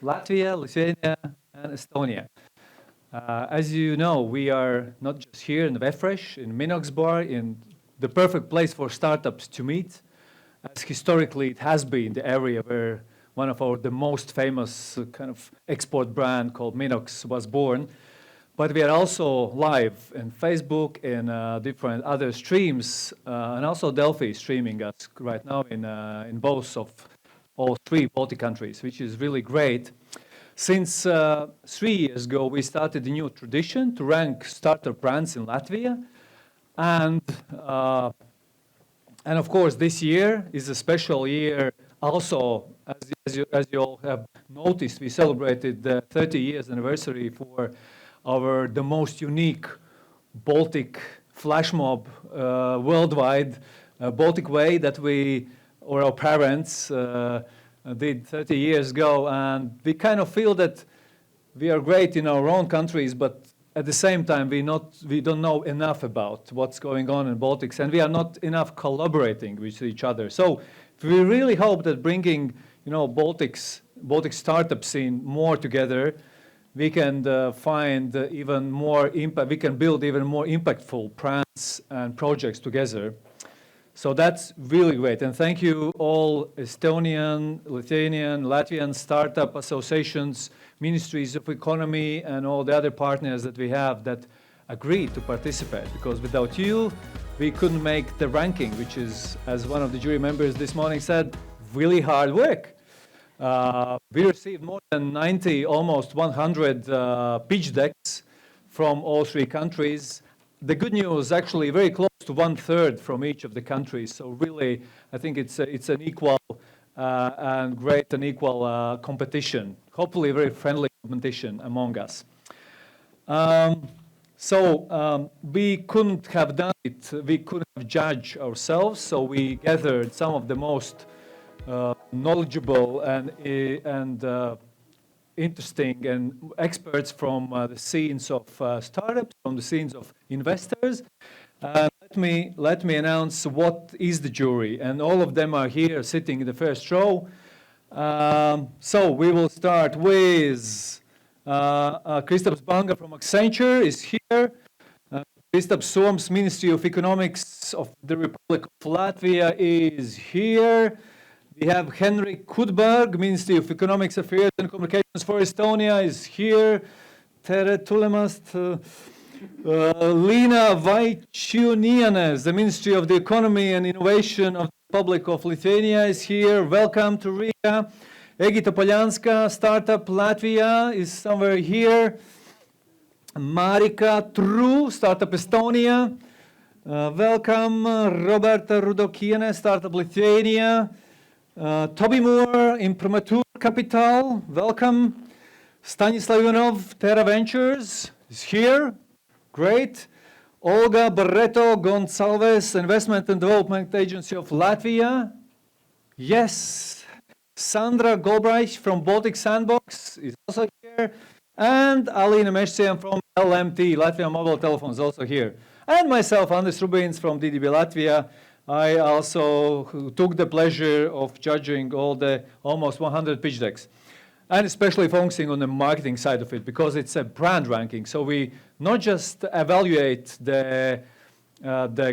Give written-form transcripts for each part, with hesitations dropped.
Latvia, Lithuania, and Estonia. As you know, we are not just here in Vefresh, in Minox Bar, in the perfect place for startups to meet, as historically it has been the area where one of the most famous kind of export brand called Minox was born. But we are also live in Facebook and different other streams, and also Delfi streaming us right now in both of all three Baltic countries, which is really great. Since 3 years ago, we started a new tradition to rank startup brands in Latvia, and of course, this year is a special year. Also, as you all have noticed, we celebrated the 30 years anniversary for the most unique Baltic flash mob worldwide, Baltic Way that our parents did 30 years ago, and we kind of feel that we are great in our own countries, but at the same time we don't know enough about what's going on in Baltics, and we are not enough collaborating with each other. So we really hope that bringing Baltic startup scene more together, we can find even more impact. We can build even more impactful brands and projects together. So that's really great. And thank you all Estonian, Lithuanian, Latvian startup associations, ministries of economy, and all the other partners that we have that agreed to participate. Because without you, we couldn't make the ranking, which is, as one of the jury members this morning said, really hard work. We received more than 90, almost 100 pitch decks from all three countries. The good news, actually, very close to 1/3 from each of the countries. So really, I think it's an equal and great and equal competition. Hopefully, a very friendly competition among us. We couldn't have done it. We couldn't have judged ourselves. So we gathered some of the most knowledgeable and interesting and experts from the scenes of startups, from the scenes of investors. Let me announce what is the jury, and all of them are here sitting in the first row. So we will start with Kristaps Banga from Accenture is here. Kristaps Soms, Ministry of Economics of the Republic of Latvia is here. We have Henrik Kudberg, Ministry of Economics Affairs and Communications for Estonia is here. Tere Tulemast, Lina Vaičiūnienė, the Ministry of the Economy and Innovation of the Republic of Lithuania is here. Welcome to Riga. Egita Poljanska, Startup Latvia is somewhere here. Marika Tru, Startup Estonia. Welcome. Roberta Rudokienė, Startup Lithuania. Toby Moore, Imprimatur Capital, welcome. Stanislav Ivanov, Terra Ventures is here, great. Olga Barreto Gonçalves, Investment and Development Agency of Latvia, yes. Sandra Goldreich from Baltic Sandbox is also here. And Alina Meshcian from LMT, Latvian Mobile Telephone, is also here. And myself, Andris Rubins from DDB Latvia. I also took the pleasure of judging all the almost 100 pitch decks, and especially focusing on the marketing side of it, because it's a brand ranking. So we not just evaluate the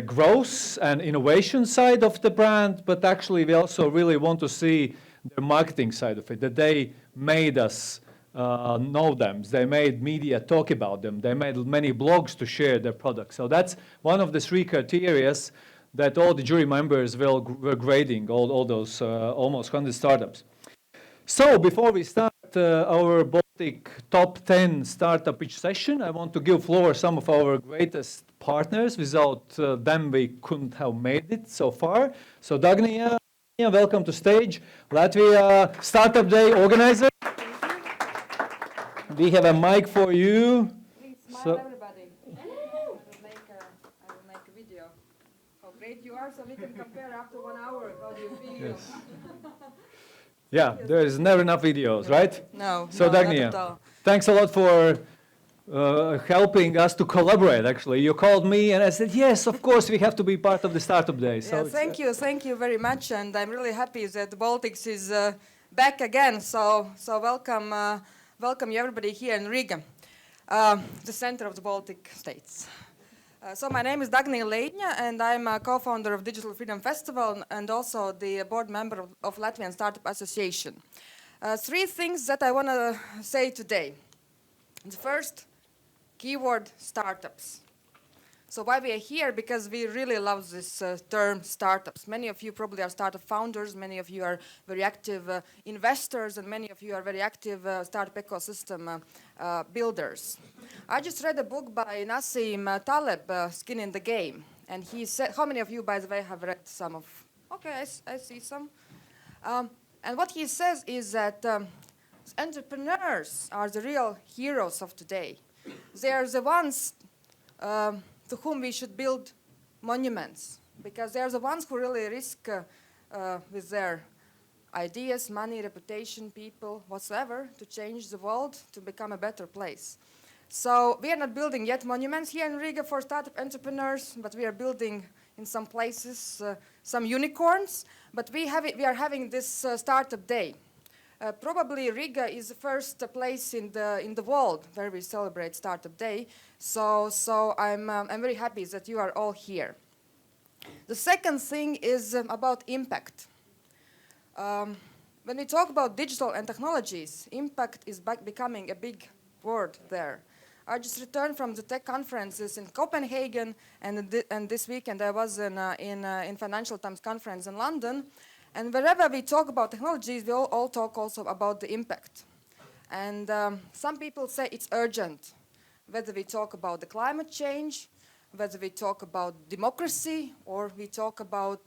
growth and innovation side of the brand, but actually we also really want to see the marketing side of it, that they made us know them. They made media talk about them. They made many blogs to share their products. So that's one of the three criteria that all the jury members were grading all those almost 100 startups. So before we start our Baltic Top 10 Startup Pitch session, I want to give floor some of our greatest partners. Without them, we couldn't have made it so far. So Dagnija, welcome to stage. Latvia Startup Day organizer. We have a mic for you. Please smile, everybody. I will make a video. How great you are, so we can compare after 1 hour. How do you feel? Yes. Yeah, there is never enough videos, right? No. So no, Dagnija, thanks a lot for helping us to collaborate, actually. You called me and I said, yes, of course, we have to be part of the Startup Day. So yeah, thank you very much. And I'm really happy that the Baltics is back again. So welcome you everybody here in Riga, the center of the Baltic states. So my name is Dagnija Leitņa, and I'm a co-founder of Digital Freedom Festival and also the board member of Latvian Startup Association. Three things that I want to say today. The first, keyword startups. So why we are here? Because we really love this term startups. Many of you probably are startup founders, many of you are very active investors, and many of you are very active startup ecosystem builders. I just read a book by Nassim Taleb, Skin in the Game, and he said, how many of you, by the way, have read some of? Okay, I see some. And what he says is that entrepreneurs are the real heroes of today. They are the ones to whom we should build monuments, because they are the ones who really risk with their ideas, money, reputation, people, whatsoever, to change the world, to become a better place. So we are not building yet monuments here in Riga for startup entrepreneurs, but we are building in some places some unicorns. But we are having this startup day. Probably Riga is the first place in the world where we celebrate Startup Day. So I'm very happy that you are all here. The second thing is about impact. When we talk about digital and technologies, impact is becoming a big word there. I just returned from the tech conferences in Copenhagen, and this weekend I was in Financial Times conference in London. And wherever we talk about technologies, we all talk also about the impact. And some people say it's urgent, whether we talk about the climate change, whether we talk about democracy, or we talk about,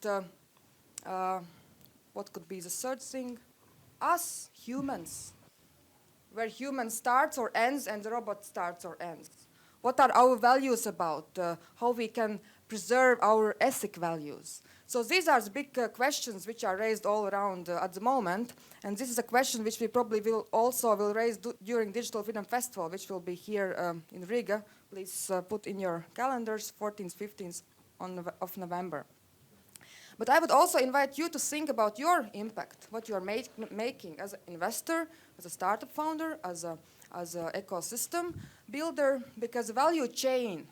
what could be the third thing? Us, humans. Where human starts or ends and the robot starts or ends. What are our values about? How we can preserve our ethic values. So these are the big questions which are raised all around at the moment, and this is a question which we probably will raise during Digital Freedom Festival, which will be here in Riga. Please put in your calendars 14th, 15th of November. But I would also invite you to think about your impact, what you are making as an investor, as a startup founder, as an ecosystem builder, because the value chain,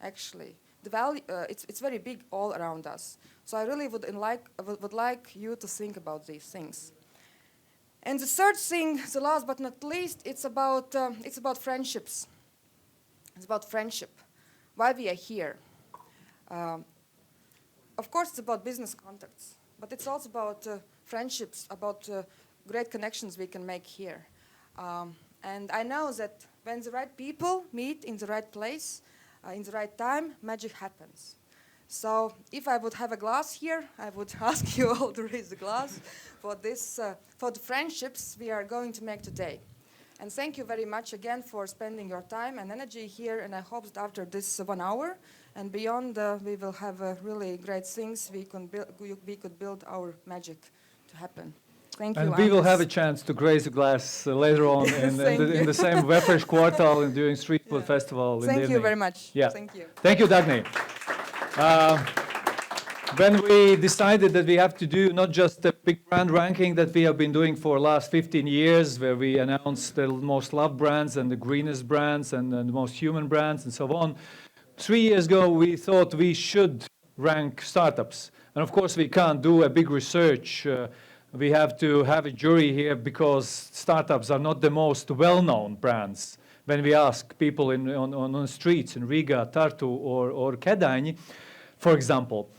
actually, the value, it's very big all around us. So I really would like you to think about these things. And the third thing, the last but not least, it's about friendships. It's about friendship. Why we are here. Of course, it's about business contacts, but it's also about friendships, about great connections we can make here. And I know that when the right people meet in the right place, in the right time, magic happens. So if I would have a glass here, I would ask you all to raise the glass for this, for the friendships we are going to make today. And thank you very much again for spending your time and energy here. And I hope that after this 1 hour and beyond, we will have really great things. We could build our magic to happen. Thank you. And we will have a chance to grace a glass later on in the same Wefresh quartal and during Street Food Festival. Thank you very much. Yeah. Thank you. Thank you, Dagny. When we decided that we have to do not just a big brand ranking that we have been doing for the last 15 years, where we announced the most loved brands and the greenest brands and the most human brands and so on, 3 years ago we thought we should rank startups. And of course we can't do a big research. We have to have a jury here because startups are not the most well-known brands. When we ask people on the streets in Riga, Tartu or Kēdaini, for example.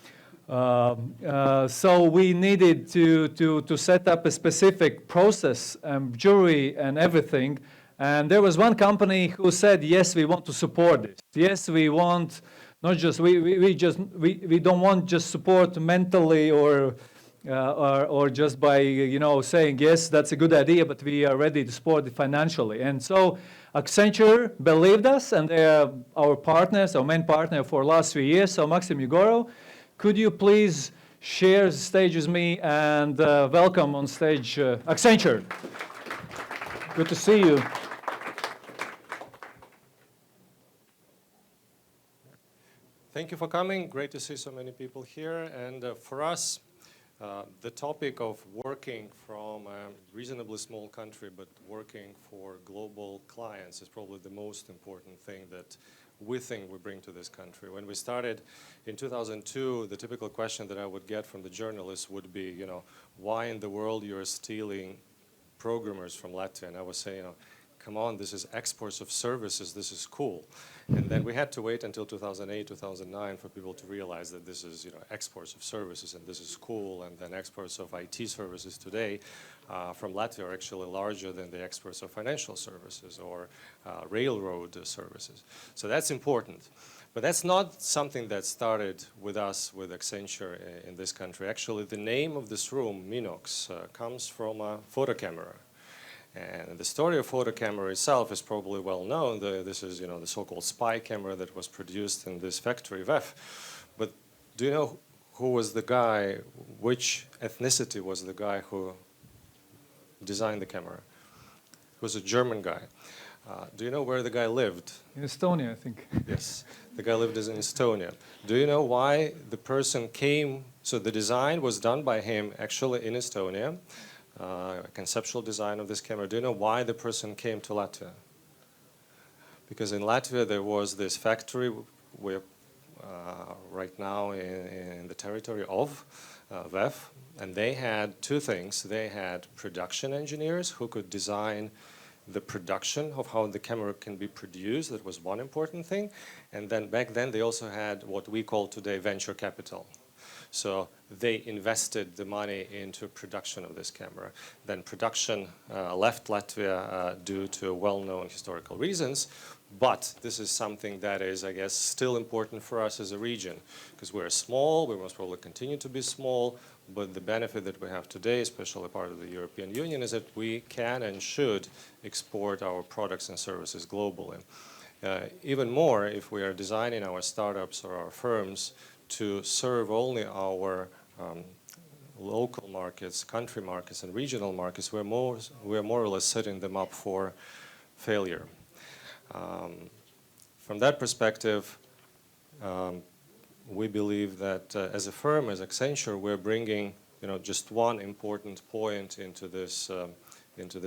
So we needed to set up a specific process, jury and everything. And there was one company who said, yes, we want to support this. Yes, we want not just, we don't want just support mentally or just by, saying, yes, that's a good idea, but we are ready to support it financially. And so Accenture believed us, and they are our partners, our main partner for the last 3 years. So Maxim Yegorov, could you please share the stage with me and welcome on stage Accenture. Good to see you. Thank you for coming. Great to see so many people here. And for us, the topic of working from a reasonably small country but working for global clients is probably the most important thing that we think we bring to this country. When we started in 2002, the typical question that I would get from the journalists would be, why in the world you're stealing programmers from Latvia, and I was saying, come on, this is exports of services, this is cool. And then we had to wait until 2008, 2009 for people to realize that this is, exports of services and this is cool, and then exports of IT services today from Latvia are actually larger than the exports of financial services or railroad services. So that's important. But that's not something that started with us, with Accenture in this country. Actually, the name of this room, Minox, comes from a photo camera. And the story of photo camera itself is probably well known. This is, the so-called spy camera that was produced in this factory, VEF. But do you know who was the guy, which ethnicity was the guy who designed the camera? He was a German guy. Do you know where the guy lived? In Estonia, I think. Yes, the guy lived in Estonia. Do you know why the person came? So the design was done by him actually in Estonia. Conceptual design of this camera. Do you know why the person came to Latvia? Because in Latvia there was this factory where, right now in the territory of VEF, and they had two things. They had production engineers who could design the production of how the camera can be produced. That was one important thing. And then back then they also had what we call today venture capital. So they invested the money into production of this camera. Then production left Latvia due to well-known historical reasons. But this is something that is, I guess, still important for us as a region, because we're small, we most probably continue to be small, but the benefit that we have today, especially part of the European Union, is that we can and should export our products and services globally. Even more, if we are designing our startups or our firms to serve only our local markets, country markets, and regional markets, we're more or less setting them up for failure. From that perspective, we believe that as a firm, as Accenture, we're bringing just one important point into this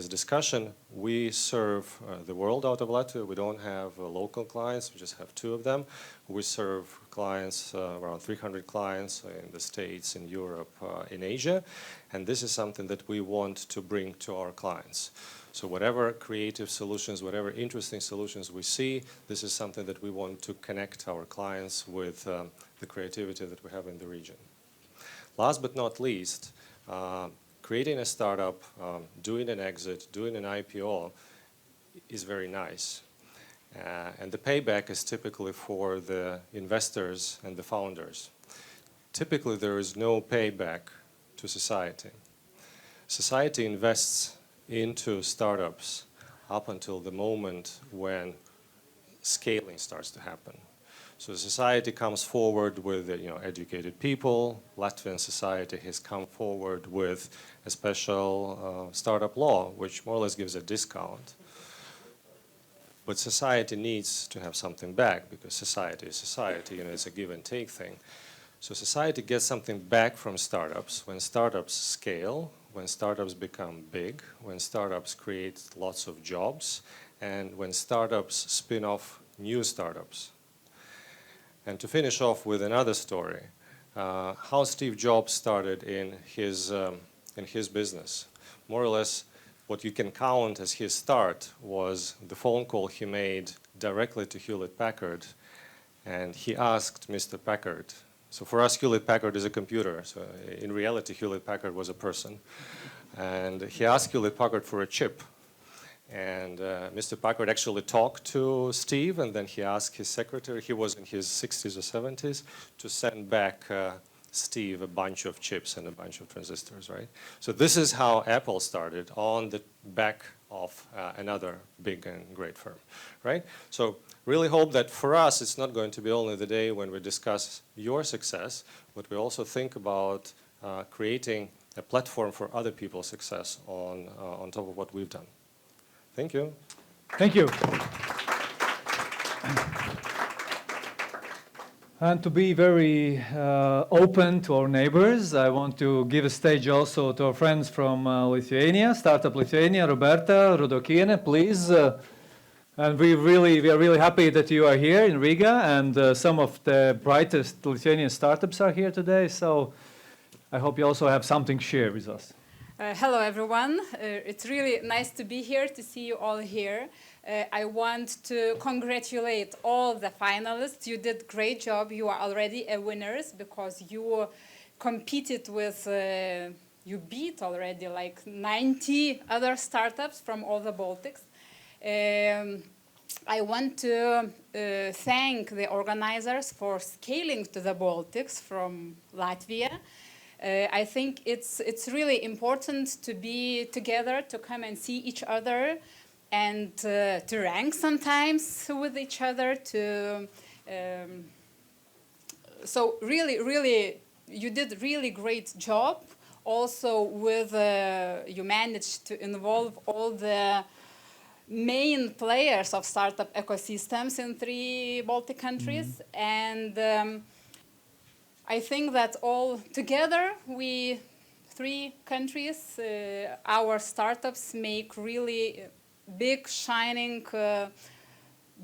discussion. We serve the world out of Latvia. We don't have local clients. We just have two of them. We serve clients, around 300 clients in the States, in Europe, in Asia. And this is something that we want to bring to our clients. So whatever creative solutions, whatever interesting solutions we see, this is something that we want to connect our clients with the creativity that we have in the region. Last but not least, creating a startup, doing an exit, doing an IPO is very nice. And the payback is typically for the investors and the founders. Typically, there is no payback to society. Society invests into startups up until the moment when scaling starts to happen. So society comes forward with educated people. Latvian society has come forward with a special startup law, which more or less gives a discount. But society needs to have something back, because society is society, it's a give and take thing. So society gets something back from startups when startups scale, when startups become big, when startups create lots of jobs, and when startups spin off new startups. And to finish off with another story, how Steve Jobs started in his business. More or less, what you can count as his start was the phone call he made directly to Hewlett-Packard, and he asked Mr. Packard. So for us, Hewlett-Packard is a computer. So in reality, Hewlett-Packard was a person. And he asked Hewlett-Packard for a chip. And Mr. Packard actually talked to Steve, and then he asked his secretary, he was in his 60s or 70s, to send back Steve a bunch of chips and a bunch of transistors, right? So this is how Apple started, on the back of another big and great firm, right? So really hope that for us, it's not going to be only the day when we discuss your success, but we also think about creating a platform for other people's success on top of what we've done. Thank you. Thank you. And to be very open to our neighbors, I want to give a stage also to our friends from Lithuania, Startup Lithuania, Roberta Rudokiene, please. And we are really happy that you are here in Riga, and some of the brightest Lithuanian startups are here today. So I hope you also have something to share with us. Hello, everyone. It's really nice to be here, to see you all here. I want to congratulate all the finalists. You did a great job. You are already winners because you competed with, you beat already like 90 other startups from all the Baltics. I want to thank the organizers for scaling to the Baltics from Latvia. I think it's really important to be together, to come and see each other, and to rank sometimes with each other. So really, you did really great job. Also, with you managed to involve all the main players of startup ecosystems in 3 Baltic countries, and I think that all together, we 3 countries, our startups make really big, shining,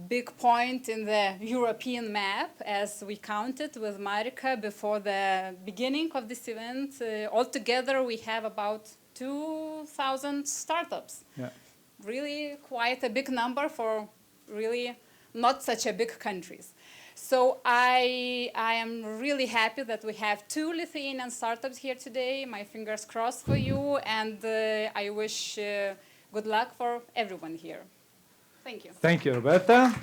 big point in the European map, as we counted with Marika before the beginning of this event. Altogether, we have about 2,000 startups. Yeah. Really quite a big number for really not such a big countries. So I am really happy that we have 2 Lithuanian startups here today. My fingers crossed for you, and I wish good luck for everyone here. Thank you. Thank you, Roberta.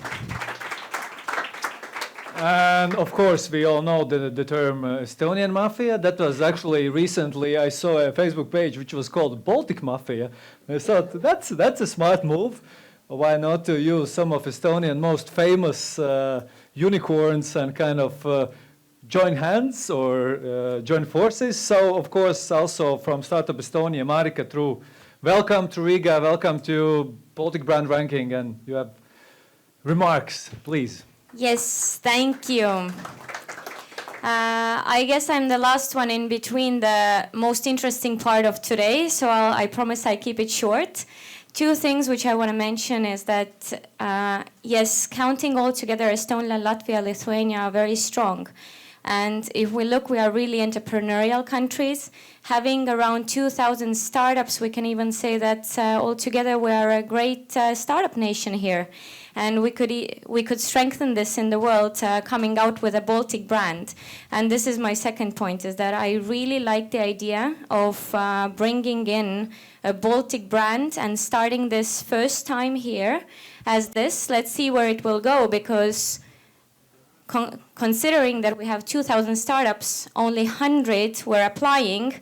And of course, we all know the term Estonian Mafia. That was actually recently, I saw a Facebook page which was called Baltic Mafia. I thought that's a smart move. Why not to use some of Estonian most famous unicorns and kind of join hands or join forces. So, of course, also from Startup Estonia, Marika, through welcome to Riga, welcome to Baltic Brand Ranking, and you have remarks, please. Yes, thank you. I guess I'm the last one in between the most interesting part of today, so I promise I keep it short. 2 things which I want to mention is that, yes, counting all together, Estonia, Latvia, Lithuania are very strong. And if we look, we are really entrepreneurial countries. Having around 2,000 startups, we can even say that altogether we are a great startup nation here. And we could strengthen this in the world, coming out with a Baltic brand. And this is my second point, is that I really like the idea of bringing in a Baltic brand and starting this first time here as this. Let's see where it will go, because considering that we have 2,000 startups, only 100 were applying.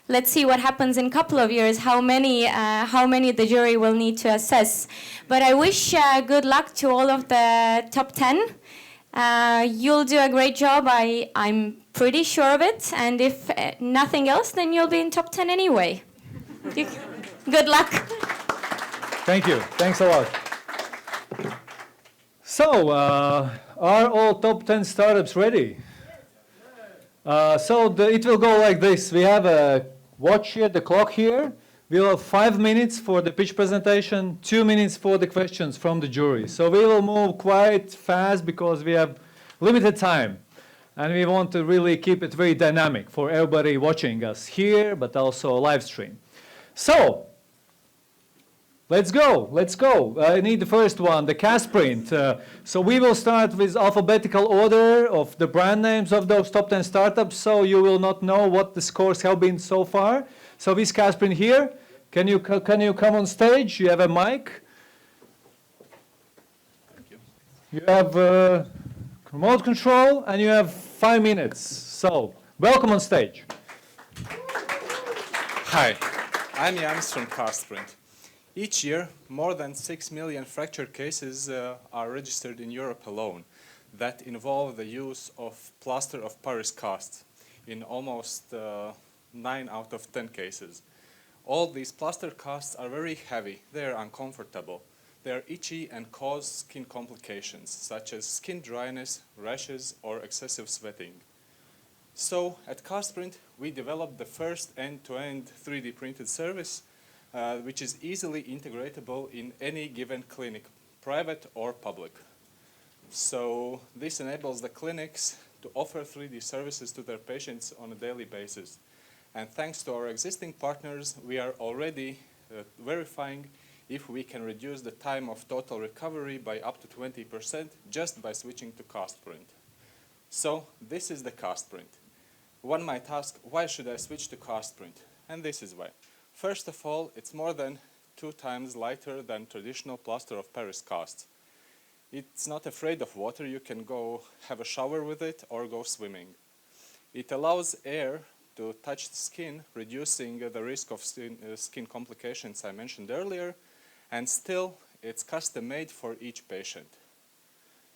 Let's see what happens in a couple of years, how many the jury will need to assess. But I wish good luck to all of the top 10. You'll do a great job, I'm pretty sure of it. And if nothing else, then you'll be in top 10 anyway. Good luck. Thank you. Thanks a lot. So, are all top 10 startups ready? It will go like this. We have a watch here, the clock here. We'll have 5 minutes for the pitch presentation, 2 minutes for the questions from the jury. So we will move quite fast because we have limited time. And we want to really keep it very dynamic for everybody watching us here, but also live stream. So, let's go. I need the first one, the cash print. So we will start with alphabetical order of the brand names of those top 10 startups, so you will not know what the scores have been so far. So this cash print here, can you come on stage? You have a mic. Thank you. You have remote control, and you have 5 minutes. So, welcome on stage. Hi, I'm Janis from Carsprint. Each year, more than 6 million fracture cases are registered in Europe alone that involve the use of plaster of Paris cast in almost 9 out of 10 cases. All these plaster casts are very heavy, they are uncomfortable. They are itchy and cause skin complications such as skin dryness, rashes, or excessive sweating. So at Carsprint, we developed the first end-to-end 3D printed service which is easily integratable in any given clinic, private or public. So this enables the clinics to offer 3D services to their patients on a daily basis. And thanks to our existing partners, we are already verifying if we can reduce the time of total recovery by up to 20% just by switching to cast print. So this is the cast print. One might ask, why should I switch to cast print? And this is why. First of all, it's more than 2 times lighter than traditional plaster of Paris casts. It's not afraid of water. You can go have a shower with it or go swimming. It allows air to touch the skin, reducing the risk of skin complications I mentioned earlier, and still it's custom made for each patient.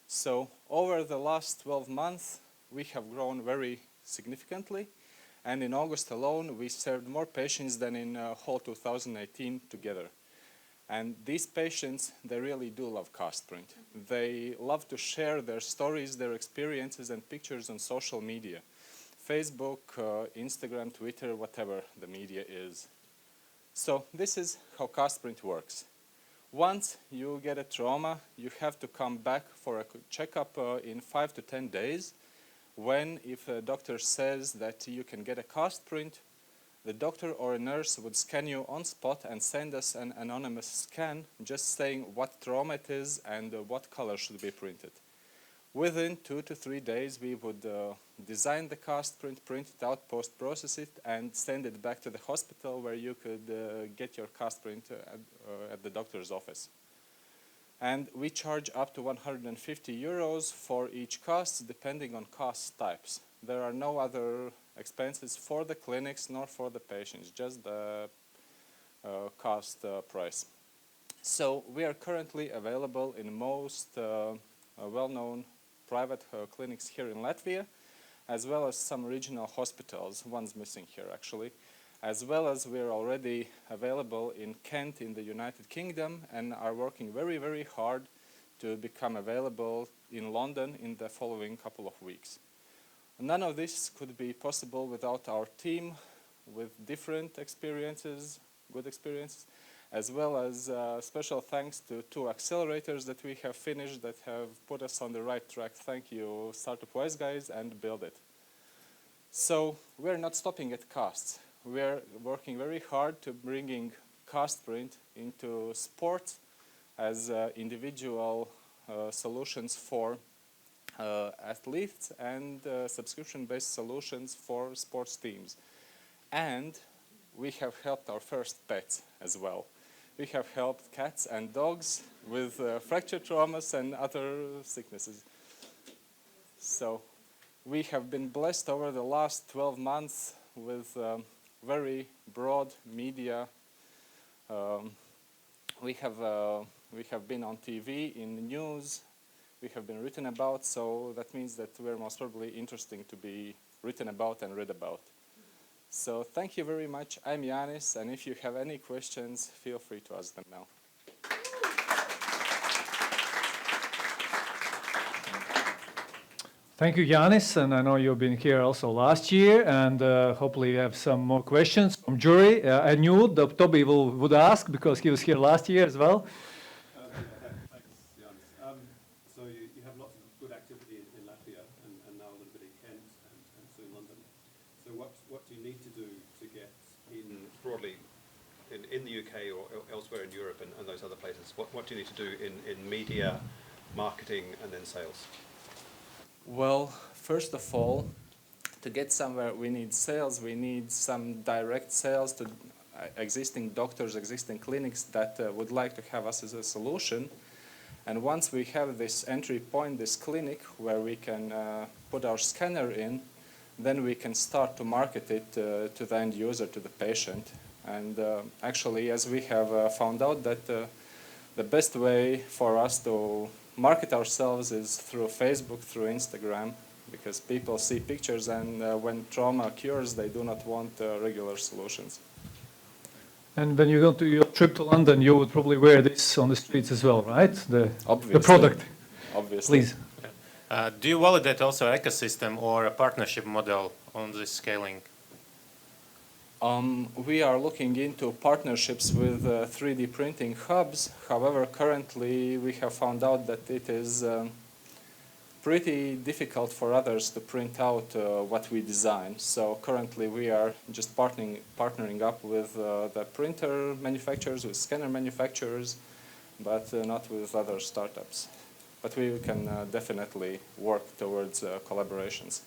So over the last 12 months, we have grown very significantly, and in August alone, we served more patients than in whole 2018 together. And these patients, they really do love cast print. They love to share their stories, their experiences and pictures on social media. Facebook, Instagram, Twitter, whatever the media is. So this is how cast print works. Once you get a trauma, you have to come back for a checkup in 5 to 10 days, when if a doctor says that you can get a cast print, the doctor or a nurse would scan you on spot and send us an anonymous scan just saying what trauma it is and what color should be printed. Within 2 to 3 days, we would design the cast print, print it out, post-process it, and send it back to the hospital where you could get your cast print at the doctor's office. And we charge up to 150 euros for each cast, depending on cast types. There are no other expenses for the clinics nor for the patients, just the cast price. So we are currently available in most well-known private clinics here in Latvia, as well as some regional hospitals, one's missing here actually, as well as we're already available in Kent in the United Kingdom and are working very, very hard to become available in London in the following couple of weeks. None of this could be possible without our team with different experiences, good experiences, as well as special thanks to 2 accelerators that we have finished that have put us on the right track. Thank you, Startup Wise guys, and Build It. So we're not stopping at casts. We're working very hard to bringing cast print into sport as individual solutions for athletes and subscription-based solutions for sports teams. And we have helped our first pets as well. We have helped cats and dogs with fracture traumas and other sicknesses. So we have been blessed over the last 12 months with very broad media. We have been on TV, in the news, we have been written about, so that means that we're most probably interesting to be written about and read about. So thank you very much. I'm Yanis, and if you have any questions, feel free to ask them now. Thank you, Yanis, and I know you've been here also last year, and hopefully you have some more questions from jury. I knew that Toby would ask because he was here last year as well. Thanks, Yanis. So you have lots of good activity in Latvia and now a little bit in Kent and soon London. So what do you need to do to get in broadly in the UK or elsewhere in Europe and those other places? What do you need to do in media, marketing, and then sales? Well, first of all, to get somewhere we need sales, we need some direct sales to existing doctors, existing clinics that would like to have us as a solution. And once we have this entry point, this clinic where we can put our scanner in, then we can start to market it to the end user, to the patient. And actually, as we have found out that the best way for us to market ourselves is through Facebook, through Instagram, because people see pictures and when trauma occurs, they do not want regular solutions. And when you go to your trip to London, you would probably wear this on the streets as well, right? The product. Obviously. Please. Do you validate also ecosystem or a partnership model on this scaling? We are looking into partnerships with 3D printing hubs. However, currently we have found out that it is pretty difficult for others to print out what we design. So currently we are just partnering up with the printer manufacturers, with scanner manufacturers, but not with other startups. But we can definitely work towards collaborations.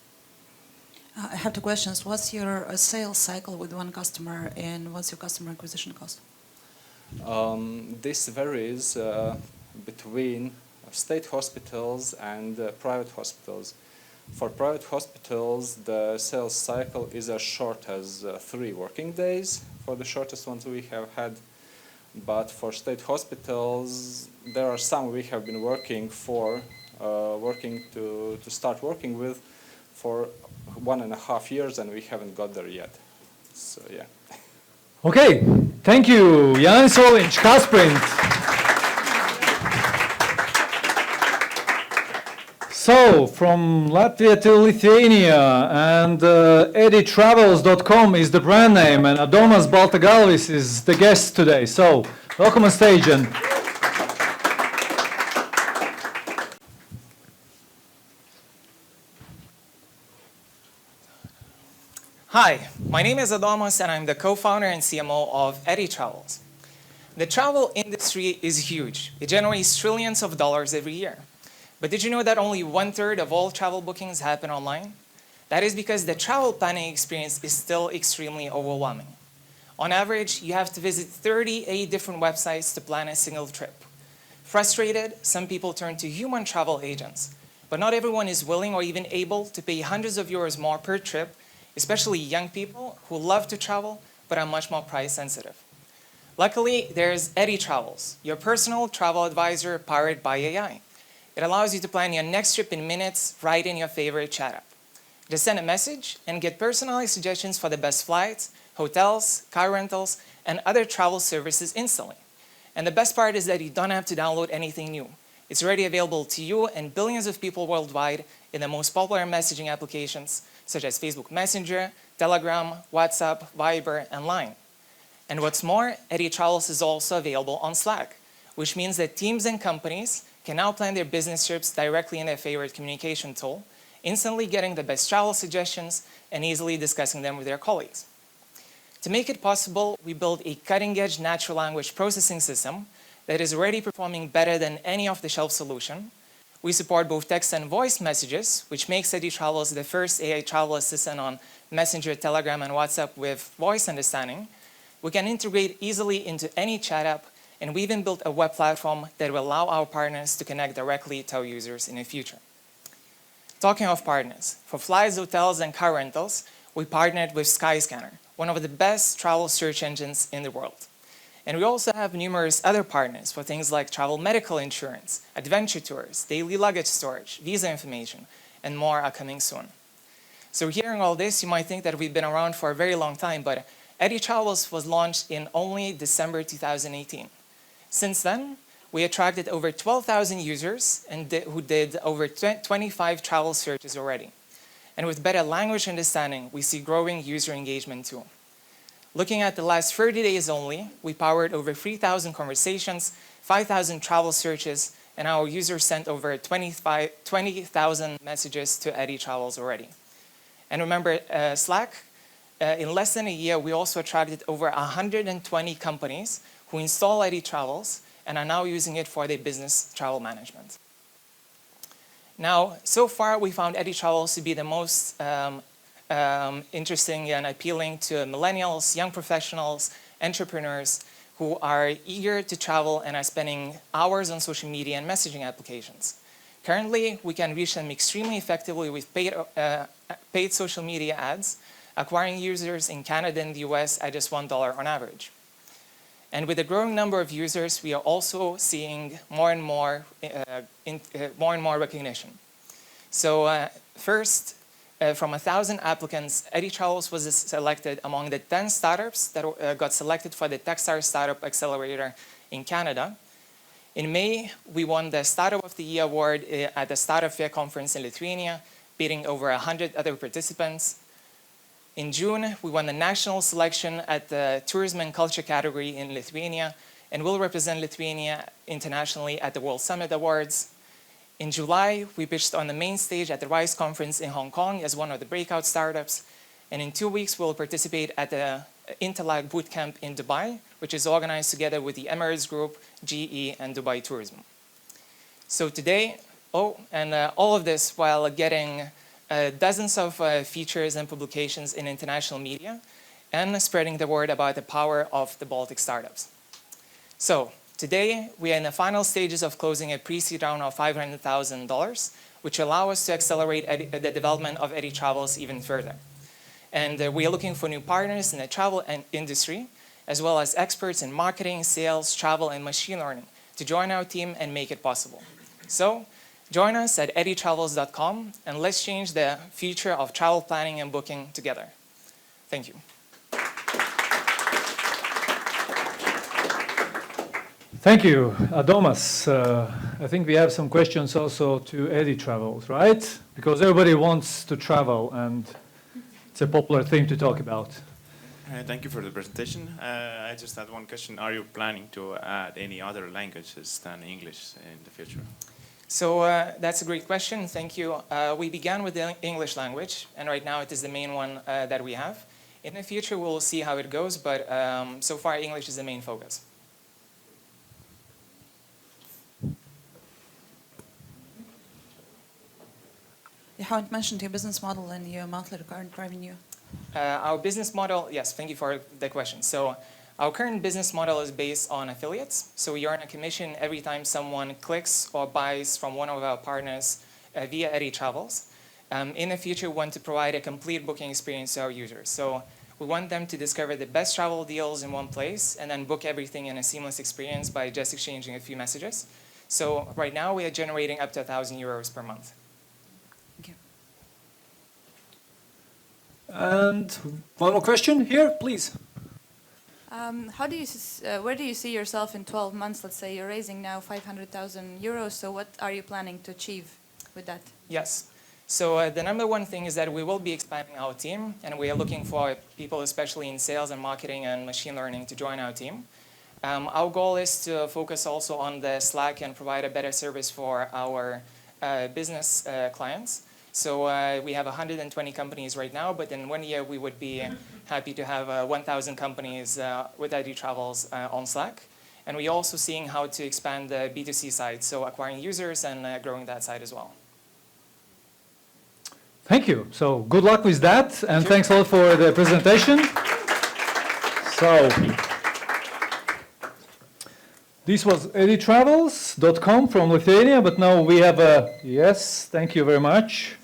I have two questions. What's your sales cycle with one customer, and what's your customer acquisition cost? This varies between state hospitals and private hospitals. For private hospitals, the sales cycle is as short as 3 working days for the shortest ones we have had. But for state hospitals, there are some we have been working to start working with for 1.5 years, and we haven't got there yet. So yeah. Okay, thank you, Jānis Oliņš, Kasprint. So, from Latvia to Lithuania, and editravels.com is the brand name, and Adomas Baltagalvis is the guest today. So, welcome on stage. And Hi, my name is Adomas and I'm the co-founder and CMO of EdiTravels. The travel industry is huge. It generates trillions of dollars every year. But did you know that only 1/3 of all travel bookings happen online? That is because the travel planning experience is still extremely overwhelming. On average, you have to visit 38 different websites to plan a single trip. Frustrated, some people turn to human travel agents. But not everyone is willing or even able to pay hundreds of euros more per trip, especially young people who love to travel but are much more price sensitive. Luckily, there's EdiTravels, your personal travel advisor powered by AI. It allows you to plan your next trip in minutes right in your favorite chat app. Just send a message and get personalized suggestions for the best flights, hotels, car rentals, and other travel services instantly. And the best part is that you don't have to download anything new. It's already available to you and billions of people worldwide in the most popular messaging applications such as Facebook Messenger, Telegram, WhatsApp, Viber, and Line. And what's more, EdiTravels is also available on Slack, which means that teams and companies can now plan their business trips directly in their favorite communication tool, instantly getting the best travel suggestions and easily discussing them with their colleagues. To make it possible, we built a cutting-edge natural language processing system that is already performing better than any off-the-shelf solution. We support both text and voice messages, which makes EdiTravels the first AI travel assistant on Messenger, Telegram, and WhatsApp with voice understanding. We can integrate easily into any chat app, and we even built a web platform that will allow our partners to connect directly to our users in the future. Talking of partners, for flights, hotels, and car rentals, we partnered with Skyscanner, one of the best travel search engines in the world. And we also have numerous other partners for things like travel medical insurance, adventure tours, daily luggage storage, visa information, and more are coming soon. So hearing all this, you might think that we've been around for a very long time, but EdiTravels was launched in only December 2018. Since then, we attracted over 12,000 users who did over 25 travel searches already. And with better language understanding, we see growing user engagement too. Looking at the last 30 days only, we powered over 3,000 conversations, 5,000 travel searches, and our users sent over 20,000 messages to EdiTravels already. And remember, Slack, in less than a year, we also attracted over 120 companies who install EdiTravels and are now using it for their business travel management. Now, so far, we found EdiTravels to be the most interesting and appealing to millennials, young professionals, entrepreneurs who are eager to travel and are spending hours on social media and messaging applications. Currently, we can reach them extremely effectively with paid social media ads, acquiring users in Canada and the US at just $1 on average. And with a growing number of users, we are also seeing more and more recognition. So first, from 1,000 applicants, EdiTravels was selected among the 10 startups that got selected for the Techstars Startup Accelerator in Canada. In May, we won the Startup of the Year award at the Startup Fair conference in Lithuania, beating over 100 other participants. In June, we won the national selection at the Tourism and Culture category in Lithuania and will represent Lithuania internationally at the World Summit Awards. In July, we pitched on the main stage at the RISE conference in Hong Kong as one of the breakout startups. And in 2 weeks, we'll participate at the Interlag Bootcamp in Dubai, which is organized together with the Emirates Group, GE, and Dubai Tourism. So today, all of this while getting dozens of features and publications in international media and spreading the word about the power of the Baltic startups. So today, we are in the final stages of closing a pre-seed round of $500,000, which allow us to accelerate the development of Eddie Travels even further. And we are looking for new partners in the travel industry, as well as experts in marketing, sales, travel, and machine learning to join our team and make it possible. So join us at eddietravels.com and let's change the future of travel planning and booking together. Thank you. Thank you, Adomas. I think we have some questions also to Eddie Travels, right? Because everybody wants to travel and it's a popular thing to talk about. Thank you for the presentation. I just had one question. Are you planning to add any other languages than English in the future? So that's a great question. Thank you. We began with the English language, and right now it is the main one that we have. In the future, we'll see how it goes, but so far English is the main focus. You haven't mentioned your business model and your monthly recurrent revenue. Our business model, yes, thank you for the question. So our current business model is based on affiliates. So we earn a commission every time someone clicks or buys from one of our partners via Eddie Travels. In the future, we want to provide a complete booking experience to our users. So we want them to discover the best travel deals in one place and then book everything in a seamless experience by just exchanging a few messages. So right now, we are generating up to €1,000 per month. And one more question here, please. Where do you see yourself in 12 months? Let's say you're raising now €500,000. So what are you planning to achieve with that? Yes. So the number one thing is that we will be expanding our team, and we are looking for people, especially in sales and marketing and machine learning, to join our team. Our goal is to focus also on the Slack and provide a better service for our business clients. So we have 120 companies right now, but in 1 year we would be happy to have 1,000 companies with Eddie Travels on Slack. And we're also seeing how to expand the B2C side, so acquiring users and growing that side as well. Thank you. So good luck with that, and thanks a lot for the presentation. So this was eddietravels.com from Lithuania, but now we have yes, thank you very much.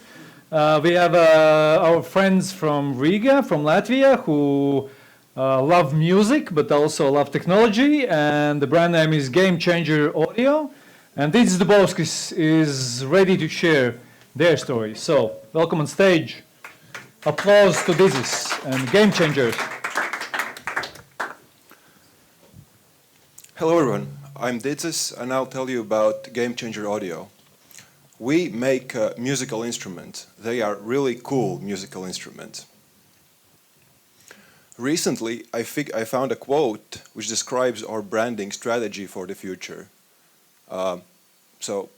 We have our friends from Riga, from Latvia, who love music, but also love technology, and the brand name is Game Changer Audio. And Didzis Dubovskis is ready to share their story. So, welcome on stage. Applause to Didzis and Game Changers. Hello everyone, I'm Didzis and I'll tell you about Game Changer Audio. We make musical instruments. They are really cool musical instruments. Recently, I found a quote which describes our branding strategy for the future. So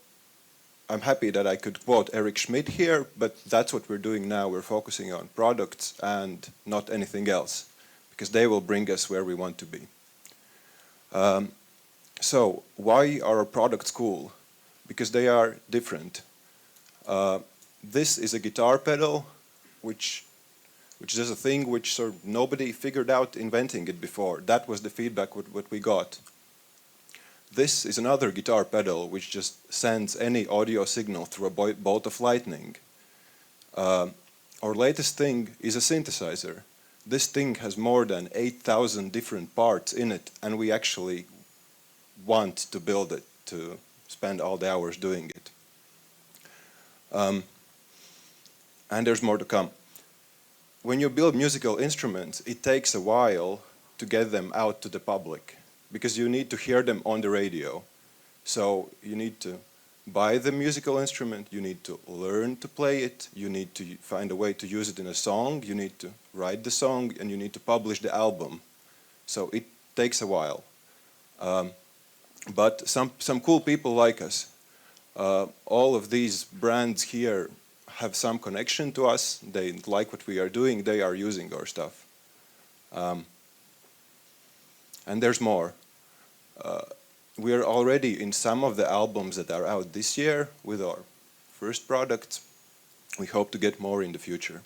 I'm happy that I could quote Eric Schmidt here, but that's what we're doing now. We're focusing on products and not anything else, because they will bring us where we want to be. So why are our products cool? Because they are different. This is a guitar pedal, which is a thing which sort of nobody figured out inventing it before. That was the feedback what we got. This is another guitar pedal which just sends any audio signal through a bolt of lightning. Our latest thing is a synthesizer. This thing has more than 8,000 different parts in it, and we actually want to build it, to spend all the hours doing it. And there's more to come. When you build musical instruments, it takes a while to get them out to the public, because you need to hear them on the radio. So you need to buy the musical instrument, you need to learn to play it, you need to find a way to use it in a song, you need to write the song, and you need to publish the album. So it takes a while. But some cool people like us All of these brands here have some connection to us. They like what we are doing. They are using our stuff. And there's more. We are already in some of the albums that are out this year with our first product. We hope to get more in the future.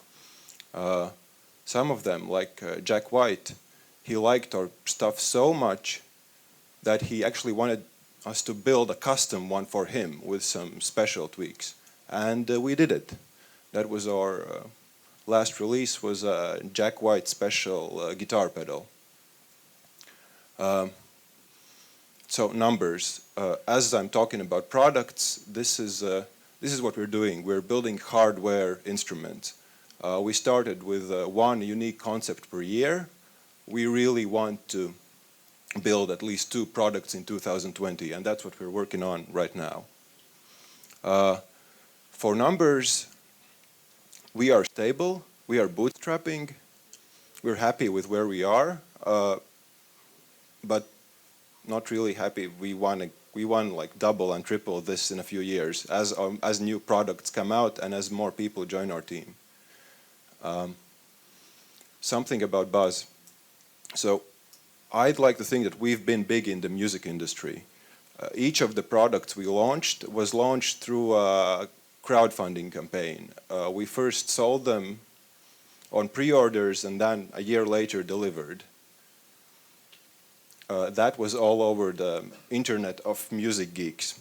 Some of them, like Jack White, he liked our stuff so much that he actually wanted us to build a custom one for him with some special tweaks. And we did it. That was our last release, was a Jack White special guitar pedal. So numbers. As I'm talking about products, this is what we're doing. We're building hardware instruments. We started with one unique concept per year. We really want to build at least 2 products in 2020, and that's what we're working on right now. For numbers, we are stable, we are bootstrapping, we're happy with where we are, but not really happy. We want like double and triple this in a few years as new products come out and as more people join our team. Something about buzz. So I'd like to think that we've been big in the music industry. Each of the products we launched was launched through a crowdfunding campaign. We first sold them on pre-orders and then a year later delivered. That was all over the internet of music geeks.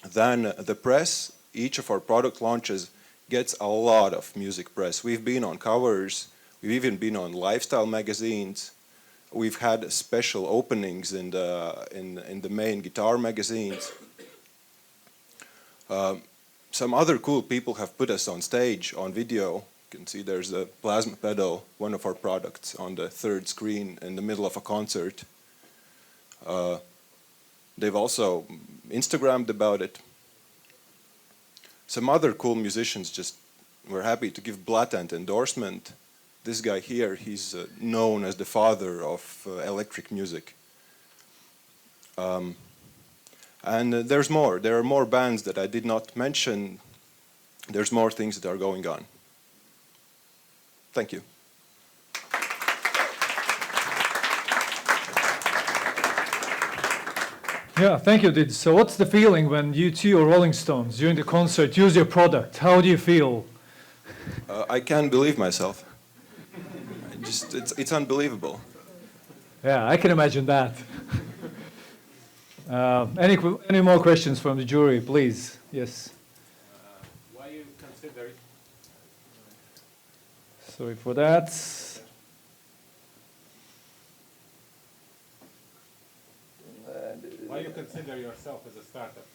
Then the press, each of our product launches gets a lot of music press. We've been on covers, we've even been on lifestyle magazines. We've had special openings in the main guitar magazines. Some other cool people have put us on stage, on video. You can see there's a plasma pedal, one of our products, on the 3rd screen in the middle of a concert. They've also Instagrammed about it. Some other cool musicians just were happy to give blatant endorsement. This guy here, he's known as the father of electric music. And there's more. There are more bands that I did not mention. There's more things that are going on. Thank you. Yeah, thank you, Did. So what's the feeling when U2 or Rolling Stones during the concert use your product? How do you feel? I can't believe myself. It's unbelievable. Yeah, I can imagine that. Any more questions from the jury, please? Yes. Why you consider it? Sorry for that. Why you consider yourself as a startup?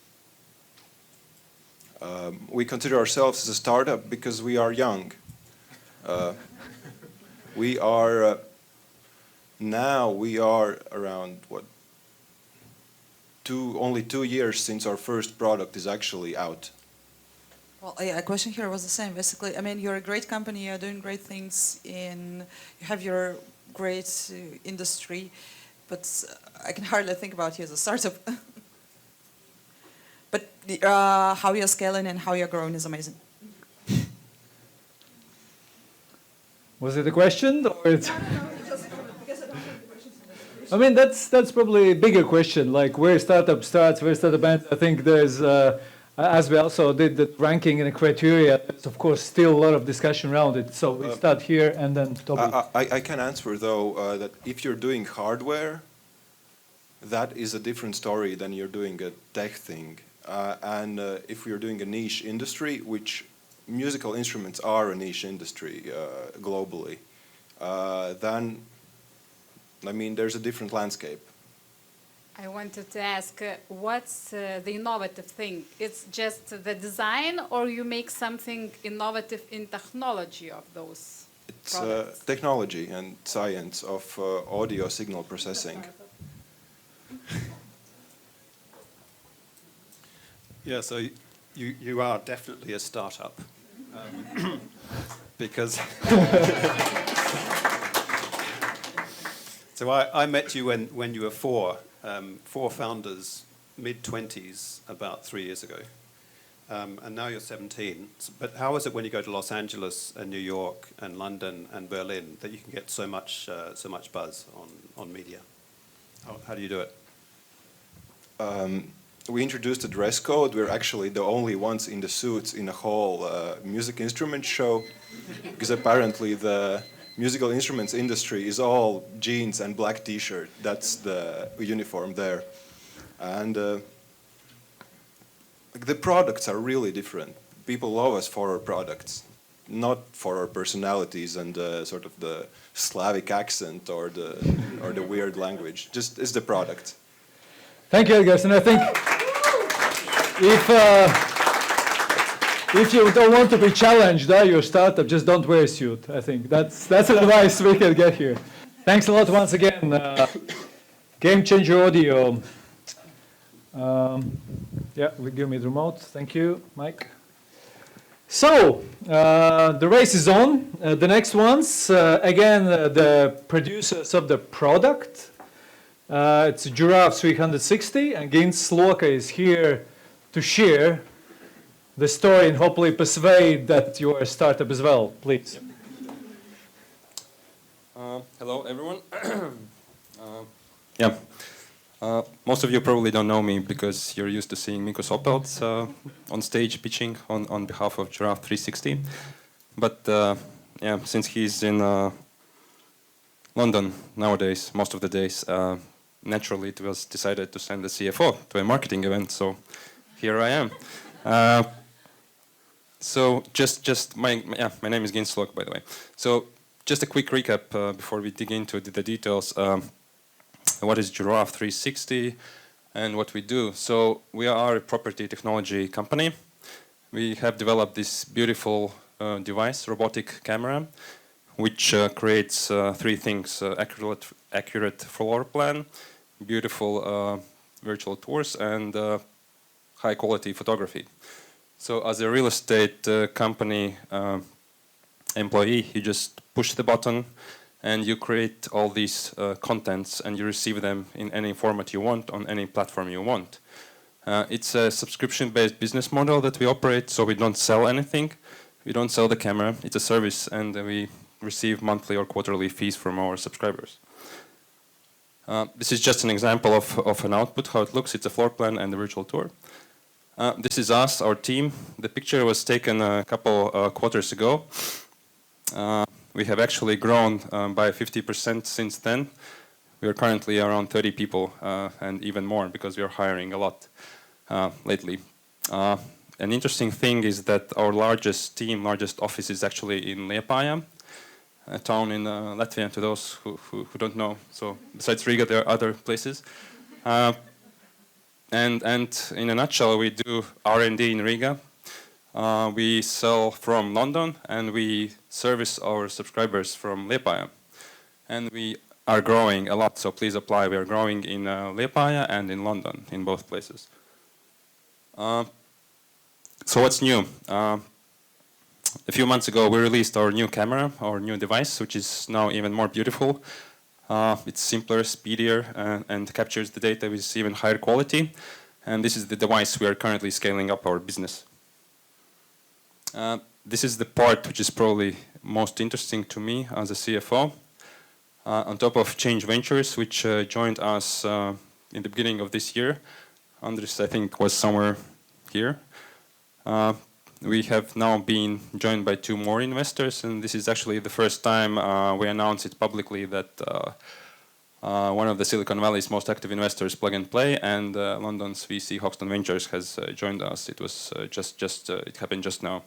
We consider ourselves as a startup because we are young. We are around only 2 years since our first product is actually out. Well, yeah, a question here was the same. Basically, I mean, you're a great company, you're doing great things, you have your great industry, but I can hardly think about you as a startup. But how you're scaling and how you're growing is amazing. Was it a question? Or it's I mean, that's probably a bigger question, like where startup starts, where startup ends. I think there's, as we also did the ranking and the criteria, there's of course still a lot of discussion around it. So we start here and then Toby. I can answer though that if you're doing hardware, that is a different story than you're doing a tech thing. And if we're doing a niche industry, which musical instruments are a niche industry globally, then, I mean, there's a different landscape. I wanted to ask, what's the innovative thing? It's just the design, or you make something innovative in technology of those products? It's technology and science of audio signal processing. Yeah, so you are definitely a startup. Because so I met you when you were four founders mid-20s about 3 years ago. And now you're 17. But how is it when you go to Los Angeles and New York and London and Berlin that you can get so much buzz on media? How do you do it? We introduced a dress code. We're actually the only ones in the suits in a whole music instrument show, because apparently the musical instruments industry is all jeans and black t-shirt. That's the uniform there. And the products are really different. People love us for our products, not for our personalities and sort of the Slavic accent or the weird language. Just it's the product. Thank you, Edgars. And I think if you don't want to be challenged by your startup, just don't wear a suit. I think that's advice we can get here. Thanks a lot once again. Game Changer Audio. Yeah, give me the remote. Thank you, Mike. So, the race is on. The next ones, again, the producers of the product. It's Giraffe 360, and Gins Sloka is here to share the story and hopefully persuade that you are a startup as well. Please. Hello, everyone. Yeah. Most of you probably don't know me because you're used to seeing Mikko Sopelts on stage pitching on behalf of Giraffe 360. But yeah, since he's in London nowadays, most of the days, naturally it was decided to send the CFO to a marketing event, so here I am. So my name is Gins Sloka, by the way. So just a quick recap before we dig into the details. What is Giraffe 360 and what we do? So we are a property technology company. We have developed this beautiful device, robotic camera, which creates three things: accurate floor plan, beautiful virtual tours, and high quality photography. So as a real estate company employee, you just push the button and you create all these contents and you receive them in any format you want on any platform you want. It's a subscription-based business model that we operate, so we don't sell anything. We don't sell the camera. It's a service, and we receive monthly or quarterly fees from our subscribers. This is just an example of an output, how it looks. It's a floor plan and a virtual tour. This is us, our team. The picture was taken a couple quarters ago. We have actually grown by 50% since then. We are currently around 30 people and even more because we are hiring a lot lately. An interesting thing is that our largest office is actually in Liepāja, a town in Latvia, to those who don't know. So besides Riga, there are other places. And in a nutshell, we do R&D in Riga. We sell from London, and we service our subscribers from Liepāja. And we are growing a lot, so please apply. We are growing in Liepāja and in London, in both places. So what's new? A few months ago, we released our new camera, our new device, which is now even more beautiful. It's simpler, speedier, and captures the data with even higher quality. And this is the device we are currently scaling up our business. This is the part which is probably most interesting to me as a CFO. On top of Change Ventures, which joined us in the beginning of this year, Andris, I think, was somewhere here. We have now been joined by 2 more investors, and this is actually the first time we announced it publicly that one of the Silicon Valley's most active investors, Plug and Play, and London's VC Hoxton Ventures has joined us. It was it happened just now.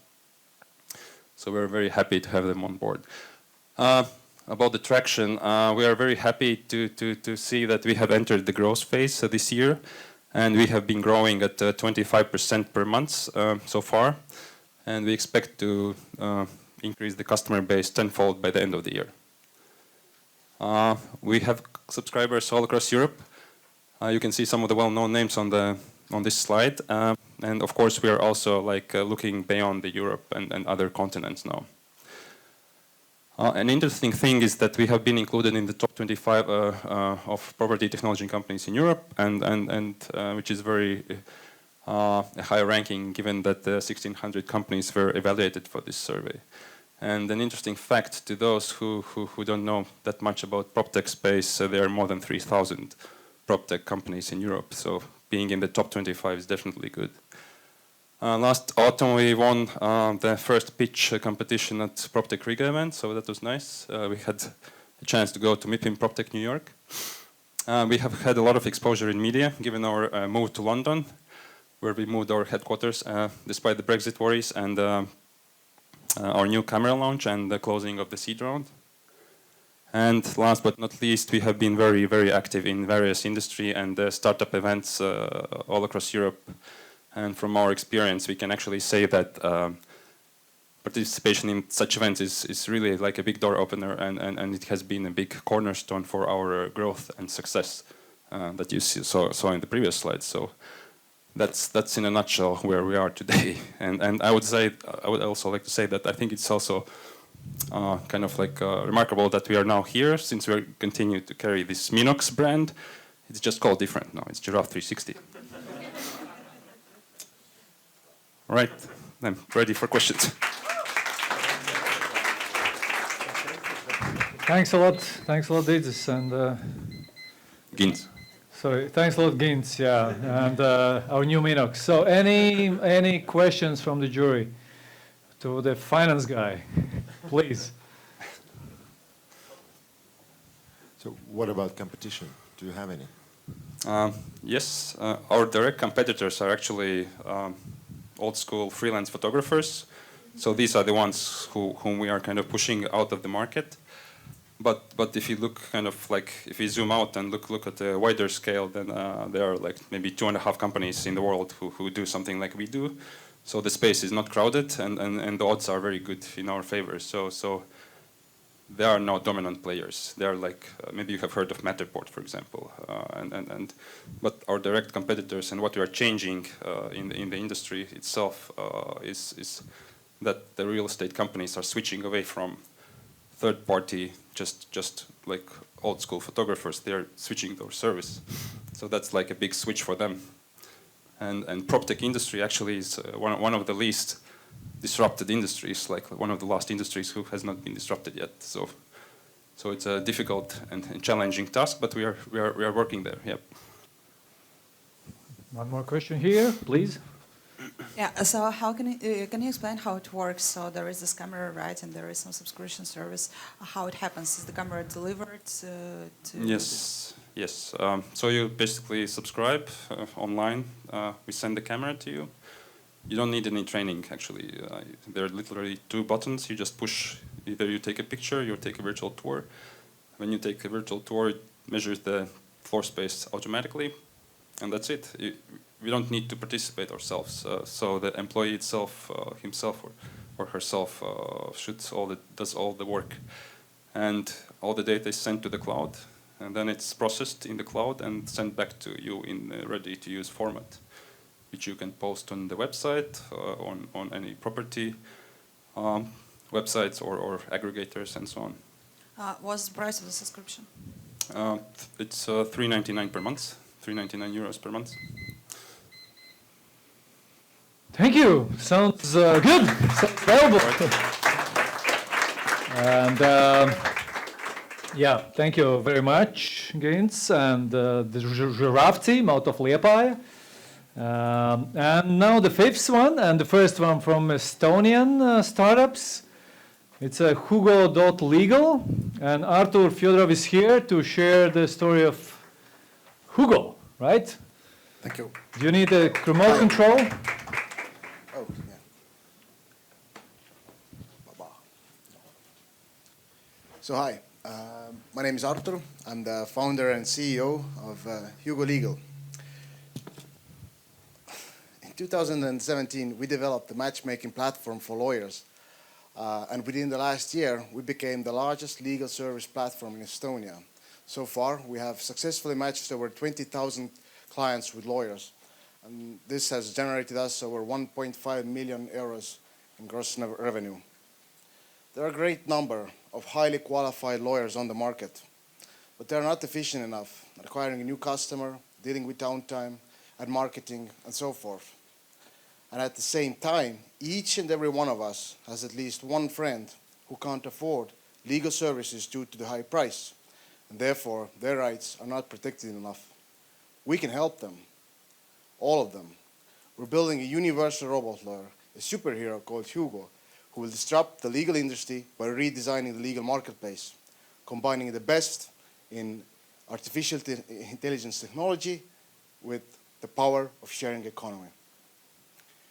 So we're very happy to have them on board. About the traction, we are very happy to see that we have entered the growth phase this year, and we have been growing at 25% per month so far, and we expect to increase the customer base tenfold by the end of the year. We have subscribers all across Europe. You can see some of the well-known names on this slide, and of course we are also looking beyond the Europe and other continents now. An interesting thing is that we have been included in the top 25 of property technology companies in Europe, and which is very a high ranking given that 1,600 companies were evaluated for this survey. And an interesting fact to those who don't know that much about PropTech space, there are more than 3,000 PropTech companies in Europe, so being in the top 25 is definitely good. Last autumn we won the first pitch competition at PropTech Riga event, so that was nice. We had a chance to go to MIPIM PropTech New York. We have had a lot of exposure in media, given our move to London, where we moved our headquarters despite the Brexit worries, and our new camera launch and the closing of the seed round. And last but not least, we have been very, very active in various industry and startup events all across Europe. And from our experience, we can actually say that participation in such events is really like a big door opener, and it has been a big cornerstone for our growth and success that you saw in the previous slides. So that's in a nutshell where we are today. And I would also like to say that I think it's also kind of like remarkable that we are now here, since we continue to carry this Minox brand. It's just called different now. It's Giraffe 360. All right, I'm ready for questions. Thanks a lot, Didzis, and Gins. Sorry, thanks a lot, Gins, yeah, and our new Minox. So any questions from the jury to the finance guy, please? So what about competition? Do you have any? Yes, our direct competitors are actually old school freelance photographers. So these are the ones whom we are kind of pushing out of the market. But if you look kind of like, if you zoom out and look at a wider scale, then there are like maybe 2.5 companies in the world who do something like we do. So the space is not crowded, and the odds are very good in our favor. So there are no dominant players. They are like, maybe you have heard of Matterport, for example. But our direct competitors and what we are changing in the industry itself is that the real estate companies are switching away from third party, just like old school photographers. They are switching their service. So that's like a big switch for them. And PropTech industry actually is one of the least disrupted industries, like one of the last industries who has not been disrupted yet. So it's a difficult and challenging task, but we are working there. Yep. One more question here, please. Yeah. So how can you explain how it works? So there is this camera, right, and there is some subscription service. How it happens? Is the camera delivered to? Yes. Yes. So you basically subscribe online. We send the camera to you. You don't need any training, actually. There are literally 2 buttons. You just push. Either you take a picture, you take a virtual tour. When you take a virtual tour, it measures the floor space automatically, and that's it. We don't need to participate ourselves. So the employee itself, himself or herself, does all the work, and all the data is sent to the cloud, and then it's processed in the cloud and sent back to you in a ready-to-use format, which you can post on the website, on any property websites or aggregators and so on. What's the price of the subscription? It's €3.99 per month, €3.99 per month. Thank you. Sounds good. Sounds valuable. And yeah, thank you very much, Gins, and the Giraffe team out of Liepāja. And now the 5th one, and the first one from Estonian startups. It's Hugo.legal, and Artur Fyodorov is here to share the story of Hugo, right? Thank you. Do you need a remote control? Oh, yeah. So hi, my name is Artur. I'm the founder and CEO of Hugo Legal. In 2017, we developed a matchmaking platform for lawyers. And within the last year, we became the largest legal service platform in Estonia. So far, we have successfully matched over 20,000 clients with lawyers. And this has generated us over 1.5 million euros in gross revenue. There are a great number of highly qualified lawyers on the market, but they're not efficient enough at acquiring a new customer, dealing with downtime, and marketing, and so forth. And at the same time, each and every one of us has at least one friend who can't afford legal services due to the high price, and therefore their rights are not protected enough. We can help them, all of them. We're building a universal robot lawyer, a superhero called Hugo, who will disrupt the legal industry by redesigning the legal marketplace, combining the best in artificial intelligence technology with the power of sharing economy.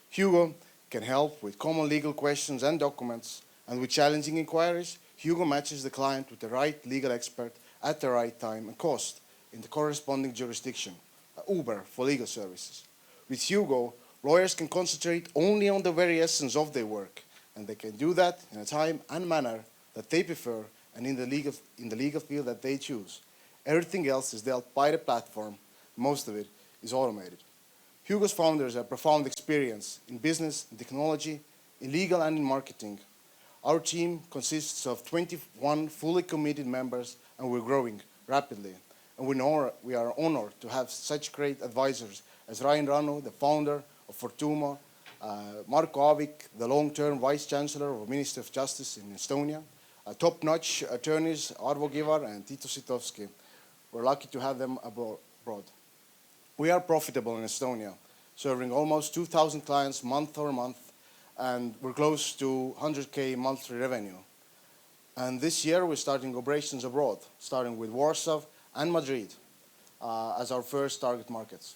Hugo can help with common legal questions and documents, and with challenging inquiries, Hugo matches the client with the right legal expert at the right time and cost in the corresponding jurisdiction, Uber for legal services. With Hugo, lawyers can concentrate only on the very essence of their work, and they can do that in a time and manner that they prefer and in the legal field that they choose. Everything else is dealt by the platform. Most of it is automated. Hugo's founders have profound experience in business, in technology, in legal and in marketing. Our team consists of 21 fully committed members, and we're growing rapidly. And we are honored to have such great advisors as Ryan Ranu, the founder of Fortuma, Marko Avik, the long-term Vice Chancellor of the Ministry of Justice in Estonia, top-notch attorneys Arvo Givar and Tito Sitovski. We're lucky to have them abroad. We are profitable in Estonia, serving almost 2,000 clients month over month, and we're close to 100K monthly revenue. And this year we're starting operations abroad, starting with Warsaw and Madrid as our first target markets.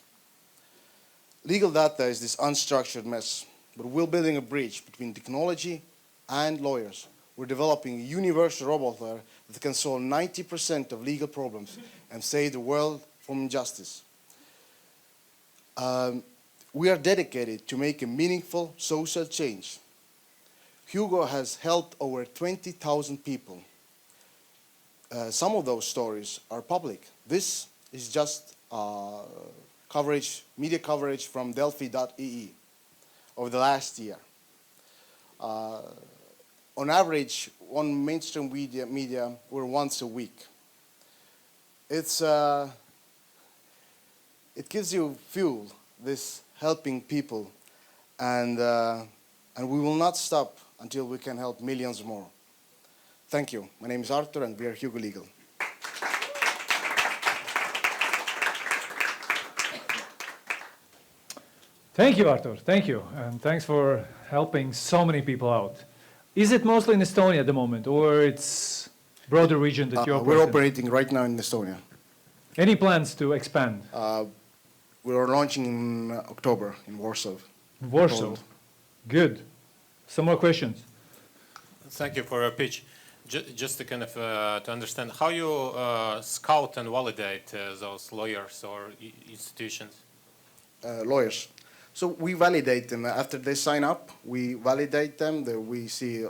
Legal data is this unstructured mess, but we're building a bridge between technology and lawyers. We're developing a universal robot lawyer that can solve 90% of legal problems and save the world from injustice. We are dedicated to make a meaningful social change. Hugo has helped over 20,000 people. Some of those stories are public. This is just media coverage from Delfi.ee over the last year. On average, on mainstream media, we're once a week. It gives you fuel, this helping people, and we will not stop until we can help millions more. Thank you. My name is Artur, and we are Hugo Legal. Thank you, Artur. Thank you. And thanks for helping so many people out. Is it mostly in Estonia at the moment, or it's broader region that you're operating? We're operating right now in Estonia. Any plans to expand? We're launching in October in Warsaw. Warsaw. Poland. Good. Some more questions? Thank you for your pitch. Just to kind of to understand how you scout and validate those lawyers or institutions. Lawyers. So we validate them after they sign up. We validate them. We see,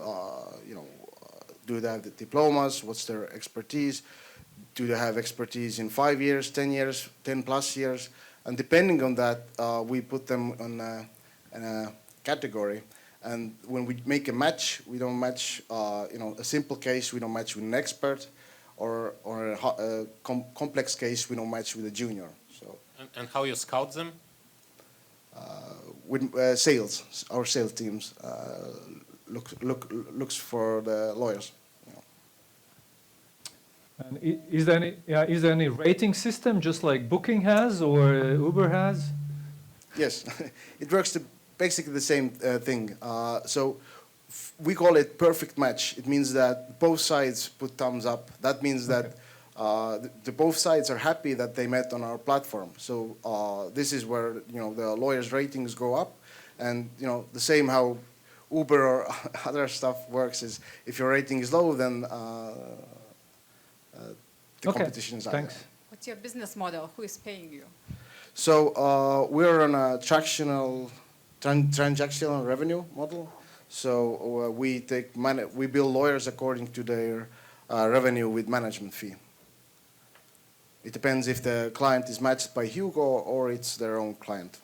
do they have the diplomas? What's their expertise? Do they have expertise in 5 years, 10 years, 10 plus years? And depending on that, we put them on a category. And when we make a match, we don't match, a simple case, we don't match with an expert, or a complex case, we don't match with a junior. So. And how you scout them? With sales, our sales teams looks for the lawyers. And is there any rating system, just like Booking has or Uber has? Yes, it works basically the same thing. So we call it perfect match. It means that both sides put thumbs up. That means that both sides are happy that they met on our platform. So this is where the lawyers' ratings go up, and the same how Uber or other stuff works is if your rating is low, then the competition is high. Thanks. What's your business model? Who is paying you? So we're on a transactional revenue model. So we bill lawyers according to their revenue with management fee. It depends if the client is matched by Hugo or it's their own client.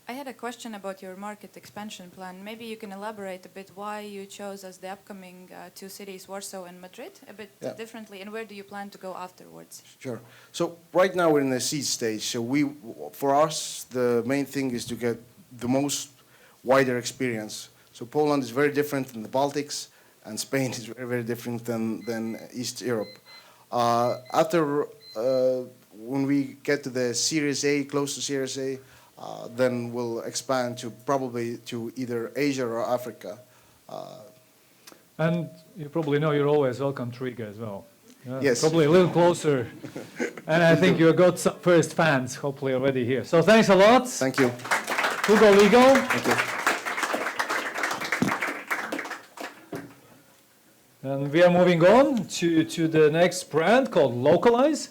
I had a question about your market expansion plan. Maybe you can elaborate a bit why you chose as the upcoming two cities, Warsaw and Madrid, a bit differently, and where do you plan to go afterwards? Sure. So right now we're in the seed stage. So for us, the main thing is to get the most wider experience. So Poland is very different than the Baltics, and Spain is very, very different than East Europe. When we get to the Series A, close to Series A, then we'll expand to probably to either Asia or Africa. And you probably know you're always welcome to Riga as well. Yeah, yes. Probably a little closer. And I think you got some first fans, hopefully, already here. So thanks a lot. Thank you. Hugo Legal. Thank you. And we are moving on to the next brand called Localize.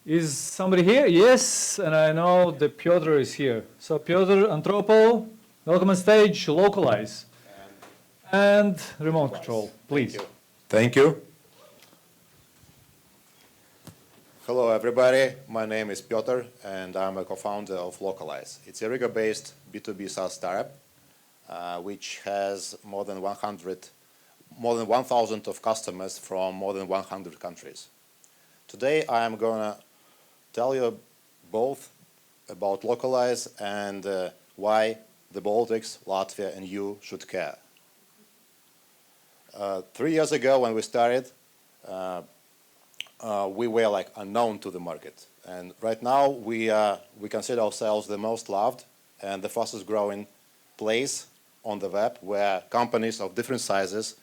Is somebody here? Yes, and I know that Piotr is here. So Piotr Antropo, welcome on stage, Localize. And remote control, please. Thank you. Hello everybody, my name is Piotr and I'm a co-founder of Localize. It's a Riga-based B2B SaaS startup which has more than 1,000 of customers from more than 100 countries. Today I am gonna tell you both about Localize and why the Baltics, Latvia and you should care. 3 years ago when we started, we were like unknown to the market. And right now we consider ourselves the most loved and the fastest growing place on the web where companies of different sizes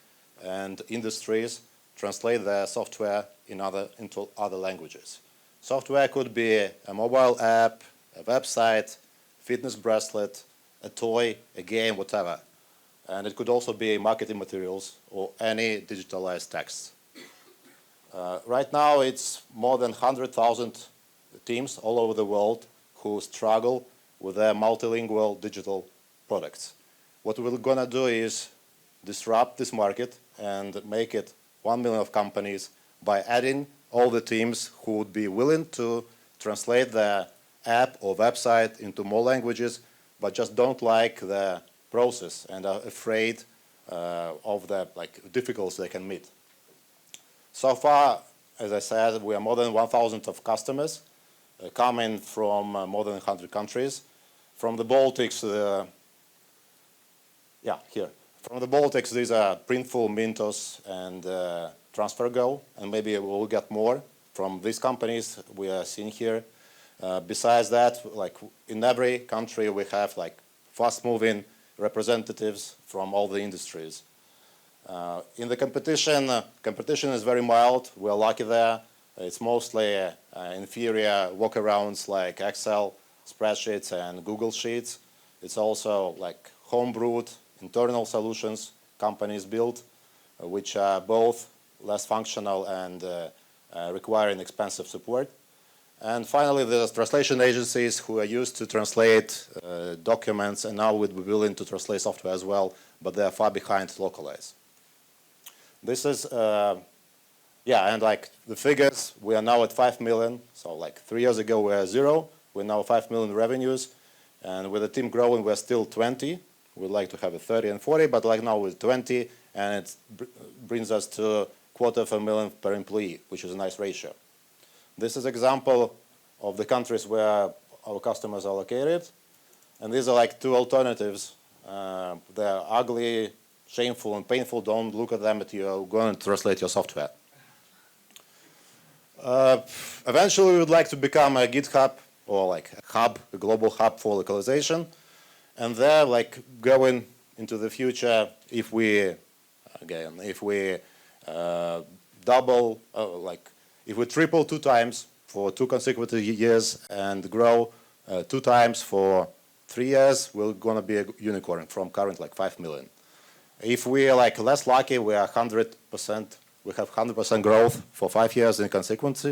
and industries translate their software into other languages. Software could be a mobile app, a website, fitness bracelet, a toy, a game, whatever. And it could also be marketing materials or any digitalized text. Right now it's more than 100,000 teams all over the world who struggle with their multilingual digital products. What we're gonna do is disrupt this market and make it 1 million of companies by adding all the teams who would be willing to translate their app or website into more languages, but just don't like the process and are afraid of the difficulties they can meet. So far, as I said, we are more than 1,000 of customers coming from more than 100 countries. From the Baltics, From the Baltics, these are Printful, Mintos, and TransferGo, and maybe we'll get more from these companies we are seeing here. Besides that, in every country, we have fast-moving representatives from all the industries. In the competition is very mild. We're lucky there. It's mostly inferior workarounds like Excel, spreadsheets, and Google Sheets. It's also homebrewed internal solutions companies build, which are both less functional and requiring expensive support. And finally, there's translation agencies who are used to translate documents and now would be willing to translate software as well, but they are far behind Localize. This is, and the figures, we are now at 5 million. So 3 years ago we were 0, we're now 5 million revenues. And with the team growing, we're still 20. We'd like to have a 30 and 40, but now we're 20, and it brings us to $250,000 per employee, which is a nice ratio. This is an example of the countries where our customers are located. And these are two alternatives. They're ugly, shameful, and painful. Don't look at them if you're going to translate your software. Eventually, we would like to become a GitHub or a hub, a global hub for localization. And there, going into the future, if we triple 2 times for 2 consecutive years and grow 2 times for 3 years, we're going to be a unicorn from current 5 million. If we are less lucky, we are 100%. We have 100% growth for 5 years in consequence.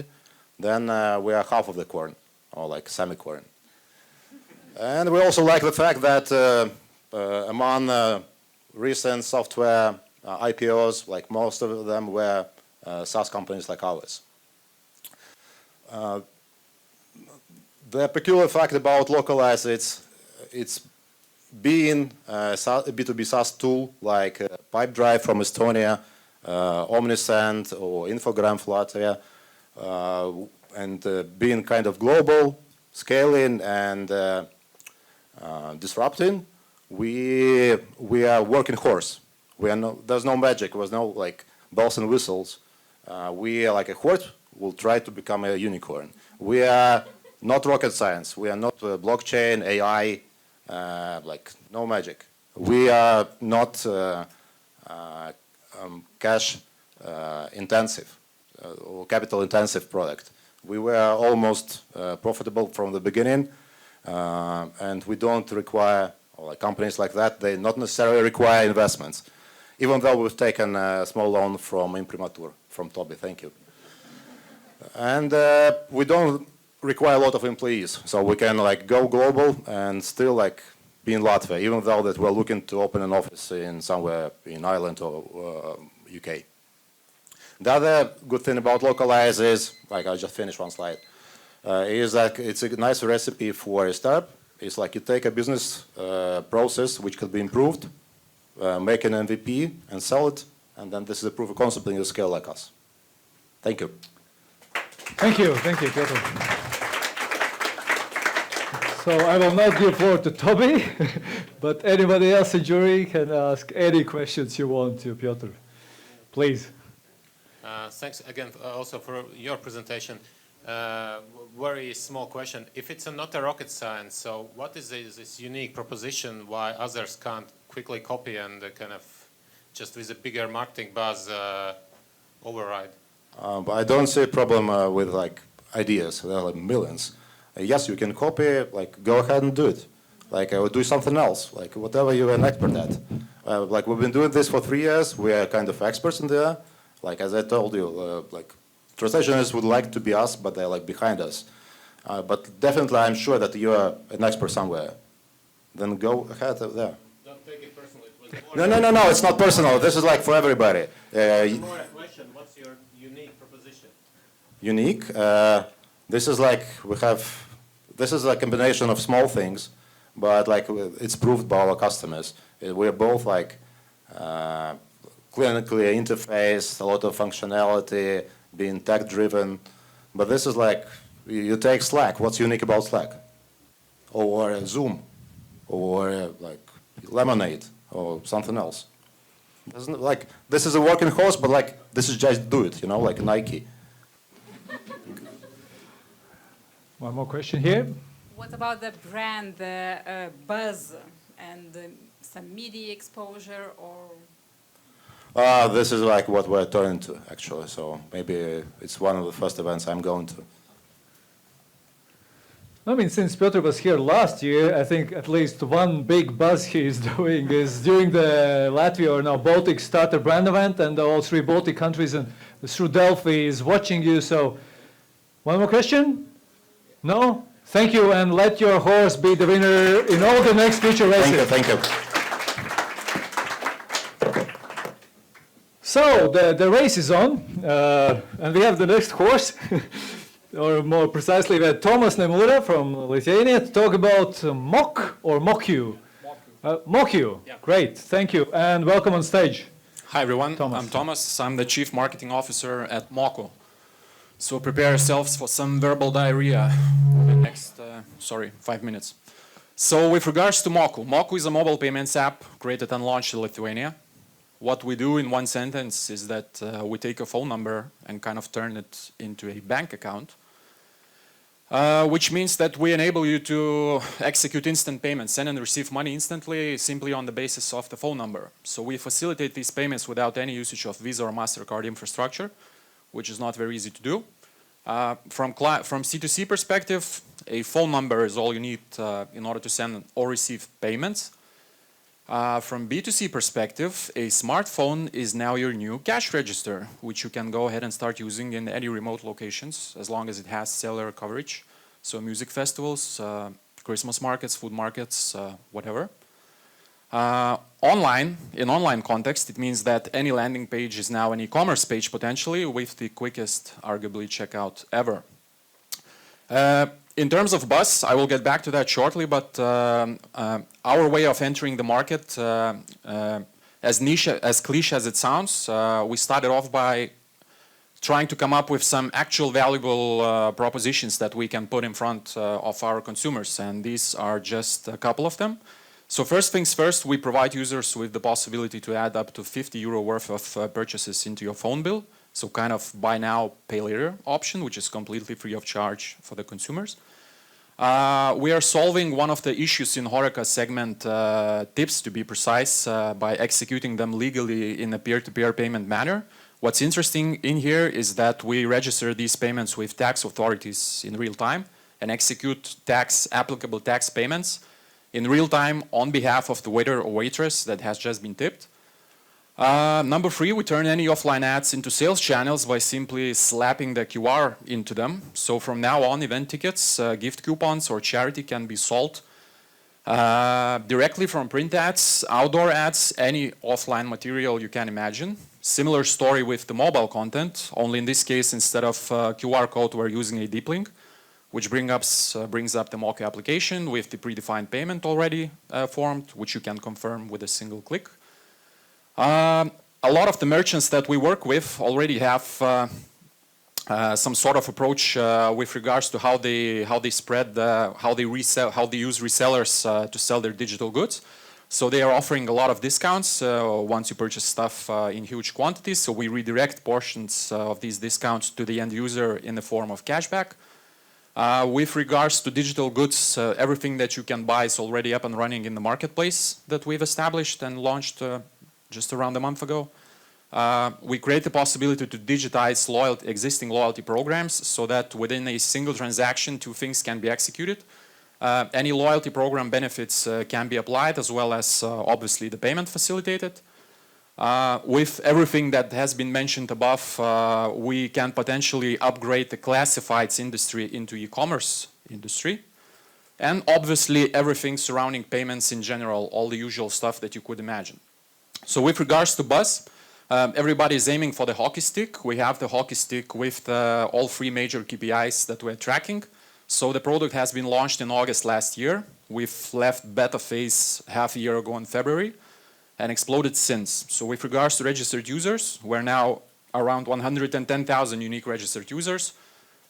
Then we are half of the corn, or semi-corn. And we also like the fact that among recent software IPOs, most of them were SaaS companies like ours. The peculiar fact about Localize, it's being a B2B SaaS tool like Pipedrive from Estonia, Omnisend or Infogram from Latvia, and being kind of global, scaling and disrupting, we are working horse. There's no magic. There's no like bells and whistles. We are like a horse. We'll try to become a unicorn. We are not rocket science. We are not blockchain, AI, like no magic. We are not cash intensive or capital intensive product. We were almost profitable from the beginning, and we don't require, like companies like that, they not necessarily require investments. Even though we've taken a small loan from Prenumeruokite, from Toby, thank you. And we don't require a lot of employees, so we can like go global and still like be in Latvia, even though that we're looking to open an office in somewhere in Ireland or UK. The other good thing about Localize is, like I just finished one slide, is that it's a nice recipe for a startup. It's like you take a business process which could be improved, make an MVP and sell it, and then this is a proof of concept and you scale like us. Thank you. Thank you, Piotr. So I will not give floor to Toby, but anybody else in jury can ask any questions you want to Piotr. Please. Thanks again also for your presentation. Very small question. If it's not a rocket science, so what is this unique proposition why others can't quickly copy and kind of just with a bigger marketing buzz override? But I don't see a problem with like ideas. There are like millions. Yes, you can copy. Like go ahead and do it. Like I would do something else. Like whatever you're an expert at. Like we've been doing this for 3 years. We are kind of experts in there. Like as I told you, like translationists would like to be us, but they're like behind us. But definitely, I'm sure that you are an expert somewhere. Then go ahead there. Don't take it personally. No. It's not personal. This is like for everybody. More a question. What's your unique proposition? Unique. This is like this is a combination of small things, but like it's proved by our customers. We're both like clinically interface, a lot of functionality, being tech driven. But this is like you take Slack. What's unique about Slack? Or Zoom, or like Lemonade, or something else. Like this is a working horse, but like this is just do it, you know, like Nike. One more question here. What about the brand, the buzz, and some media exposure, or? This is like what we're turning to, actually. So maybe it's one of the first events I'm going to. I mean, since Piotr was here last year, I think at least one big buzz he is doing is during the Latvia or now Baltic Startup Brand event, and all 3 Baltic countries and through Delfi is watching you. So, one more question? No? Thank you, and let your horse be the winner in all the next future races. Thank you. So, the race is on, and we have the next horse, or more precisely, we have Tomas Nemura from Lithuania to talk about MOK or MOKU. MOKU, yeah. Great, thank you, and welcome on stage. Hi everyone, Thomas. I'm Thomas, I'm the Chief Marketing Officer at MOKU. So prepare yourselves for some verbal diarrhea in the next, 5 minutes. So with regards to MOKU, MOKU is a mobile payments app created and launched in Lithuania. What we do in one sentence is that we take a phone number and kind of turn it into a bank account, which means that we enable you to execute instant payments, send and receive money instantly, simply on the basis of the phone number. So we facilitate these payments without any usage of Visa or MasterCard infrastructure, which is not very easy to do. From C2C perspective, a phone number is all you need in order to send or receive payments. From B2C perspective, a smartphone is now your new cash register, which you can go ahead and start using in any remote locations, as long as it has cellular coverage. So music festivals, Christmas markets, food markets, whatever. In online context, it means that any landing page is now an e-commerce page potentially with the quickest, arguably, checkout ever. in terms of bus, I will get back to that shortly, but our way of entering the market, as niche, as cliche as it sounds, we started off by trying to come up with some actual valuable propositions that we can put in front of our consumers, and these are just a couple of them. So first things first, we provide users with the possibility to add up to €50 worth of purchases into your phone bill. So kind of buy now, pay later option, which is completely free of charge for the consumers. We are solving one of the issues in HoReCa segment, tips to be precise, by executing them legally in a peer-to-peer payment manner. What's interesting in here is that we register these payments with tax authorities in real time and execute applicable tax payments in real time on behalf of the waiter or waitress that has just been tipped. Number 3, we turn any offline ads into sales channels by simply slapping the QR into them. So from now on, event tickets, gift coupons, or charity can be sold directly from print ads, outdoor ads, any offline material you can imagine. Similar story with the mobile content, only in this case, instead of QR code, we're using a deep link, which brings up the Moco application with the predefined payment already formed, which you can confirm with a single click. A lot of the merchants that we work with already have some sort of approach with regards to how they spread, how they use resellers to sell their digital goods. So they are offering a lot of discounts once you purchase stuff in huge quantities. So we redirect portions of these discounts to the end user in the form of cashback. With regards to digital goods, everything that you can buy is already up and running in the marketplace that we've established and launched just around a month ago. We create the possibility to digitize existing loyalty programs so that within a single transaction, 2 things can be executed. Any loyalty program benefits can be applied, as well as obviously the payment facilitated. With everything that has been mentioned above, we can potentially upgrade the classifieds industry into e-commerce industry. And obviously everything surrounding payments in general, all the usual stuff that you could imagine. So with regards to buzz, everybody is aiming for the hockey stick. We have the hockey stick with all 3 major KPIs that we're tracking. So the product has been launched in August last year. We've left beta phase half a year ago in February and exploded since. So with regards to registered users, we're now around 110,000 unique registered users,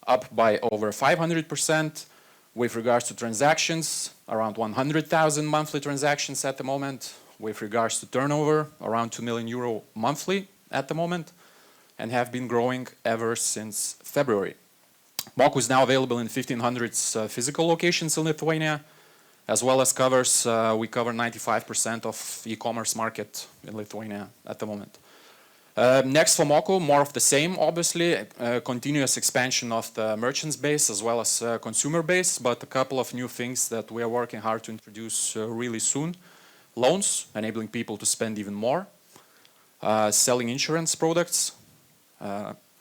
up by over 500%. With regards to transactions, around 100,000 monthly transactions at the moment. With regards to turnover, around €2 million monthly at the moment, and have been growing ever since February. Moco is now available in 1,500 physical locations in Lithuania, as well as we cover 95% of e-commerce market in Lithuania at the moment. Next for Moco, more of the same, obviously, continuous expansion of the merchants base as well as consumer base, but a couple of new things that we are working hard to introduce really soon. Loans, enabling people to spend even more, selling insurance products,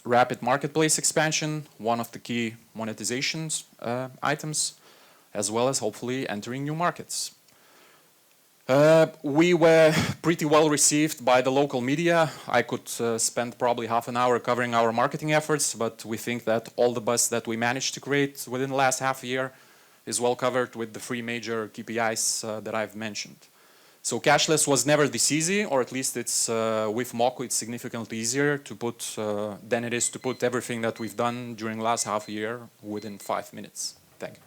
rapid marketplace expansion, one of the key monetizations items, as well as hopefully entering new markets. We were pretty well received by the local media. I could spend probably half an hour covering our marketing efforts, but we think that all the buzz that we managed to create within the last half a year is well covered with the 3 major KPIs that I've mentioned. So cashless was never this easy, or at least it's with Moco it's significantly easier to put than it is to put everything that we've done during the last half a year within 5 minutes. Thank you.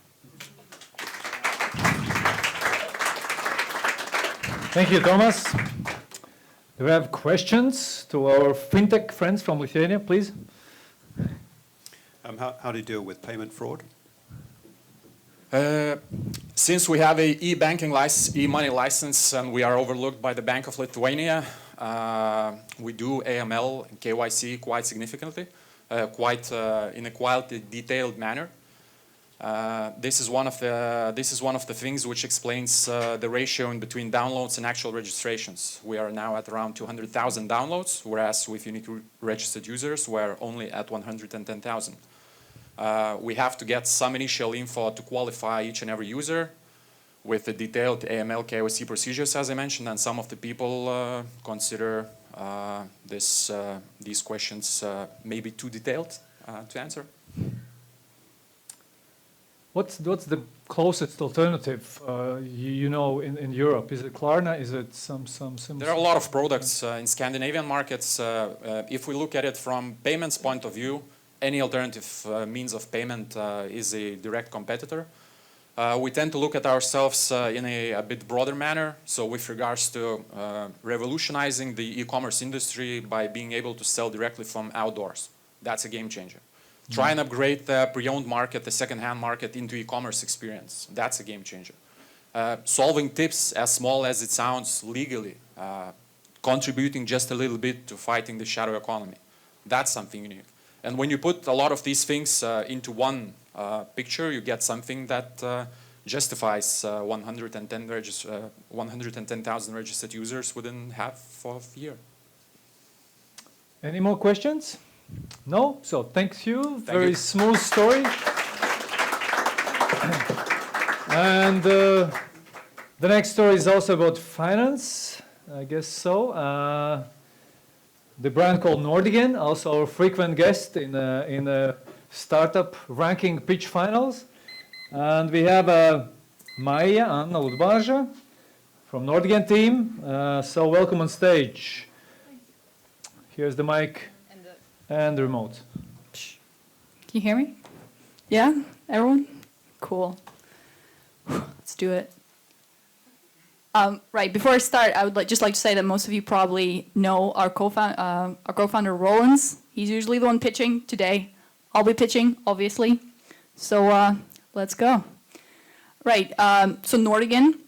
Thank you, Thomas. Do we have questions to our fintech friends from Lithuania, please? How do you deal with payment fraud? Since we have a e-banking license, e-money license, and we are overlooked by the Bank of Lithuania, we do AML and KYC quite significantly, in a quite detailed manner. This is one of the things which explains the ratio in between downloads and actual registrations. We are now at around 200,000 downloads, whereas with unique registered users, we're only at 110,000. We have to get some initial info to qualify each and every user with the detailed AML KYC procedures, as I mentioned, and some of the people consider these questions maybe too detailed to answer. What's the closest alternative you know in Europe? Is it Klarna? Is it some There are a lot of products in Scandinavian markets. If we look at it from payments point of view, any alternative means of payment is a direct competitor. We tend to look at ourselves in a bit broader manner. So with regards to revolutionizing the e-commerce industry by being able to sell directly from outdoors. That's a game changer. Try and upgrade the pre-owned market, the second-hand market into e-commerce experience. That's a game changer. Solving tips as small as it sounds legally, contributing just a little bit to fighting the shadow economy. That's something unique. And when you put a lot of these things into one picture, you get something that justifies 110,000 registered users within half of a year. Any more questions? No? So thank you. Very smooth story. And the next story is also about finance, I guess so. The brand called Nordigen, also a frequent guest in the startup ranking pitch finals. And we have Maija Anna Udbaža from Nordigen team. So welcome on stage. Here's the mic and the remote. Can you hear me? Yeah? Everyone? Cool. Let's do it. Right, before I start, I would just like to say that most of you probably know our co-founder Rollins. He's usually the one pitching. Today, I'll be pitching, obviously. So let's go. Right, so Nordigen,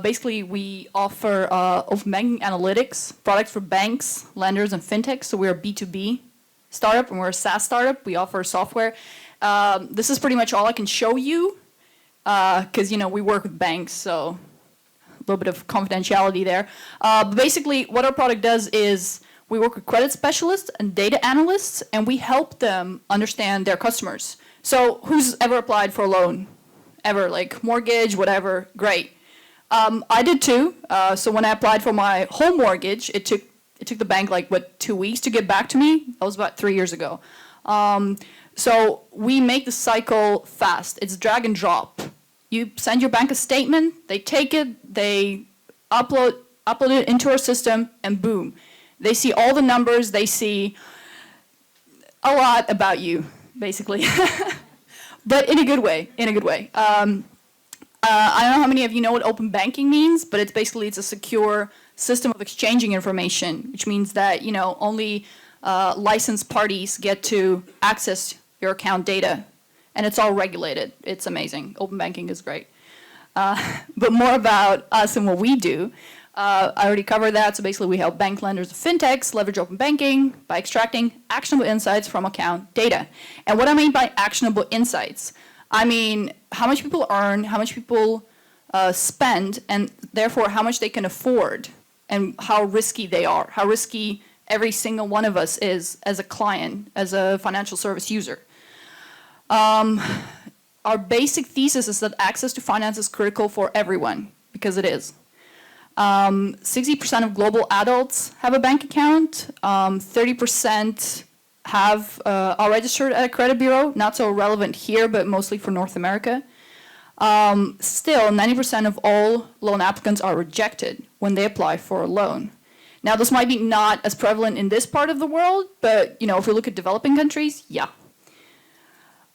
basically we offer open banking analytics, products for banks, lenders, and fintechs. So we're a B2B startup, and we're a SaaS startup. We offer software. This is pretty much all I can show you, because we work with banks, so a little bit of confidentiality there. But basically, what our product does is we work with credit specialists and data analysts, and we help them understand their customers. So who's ever applied for a loan? Ever, like mortgage, whatever, great. I did too. So when I applied for my home mortgage, it took the bank 2 weeks to get back to me. That was about 3 years ago. So we make the cycle fast. It's drag and drop. You send your bank a statement, they take it, they upload it into our system, and boom. They see all the numbers, they see a lot about you, basically. But in a good way, I don't know how many of you know what open banking means, but it's a secure system of exchanging information, which means that only licensed parties get to access your account data, and it's all regulated. It's amazing. Open banking is great. But more about us and what we do. I already covered that. So basically, we help bank lenders and fintechs leverage open banking by extracting actionable insights from account data. And what I mean by actionable insights, I mean how much people earn, how much people spend, and therefore how much they can afford, and how risky they are, how risky every single one of us is as a client, as a financial service user. Our basic thesis is that access to finance is critical for everyone, because it is. 60% of global adults have a bank account. 30% are registered at a credit bureau. Not so relevant here, but mostly for North America. Still, 90% of all loan applicants are rejected when they apply for a loan. Now, this might be not as prevalent in this part of the world, but if we look at developing countries, yeah.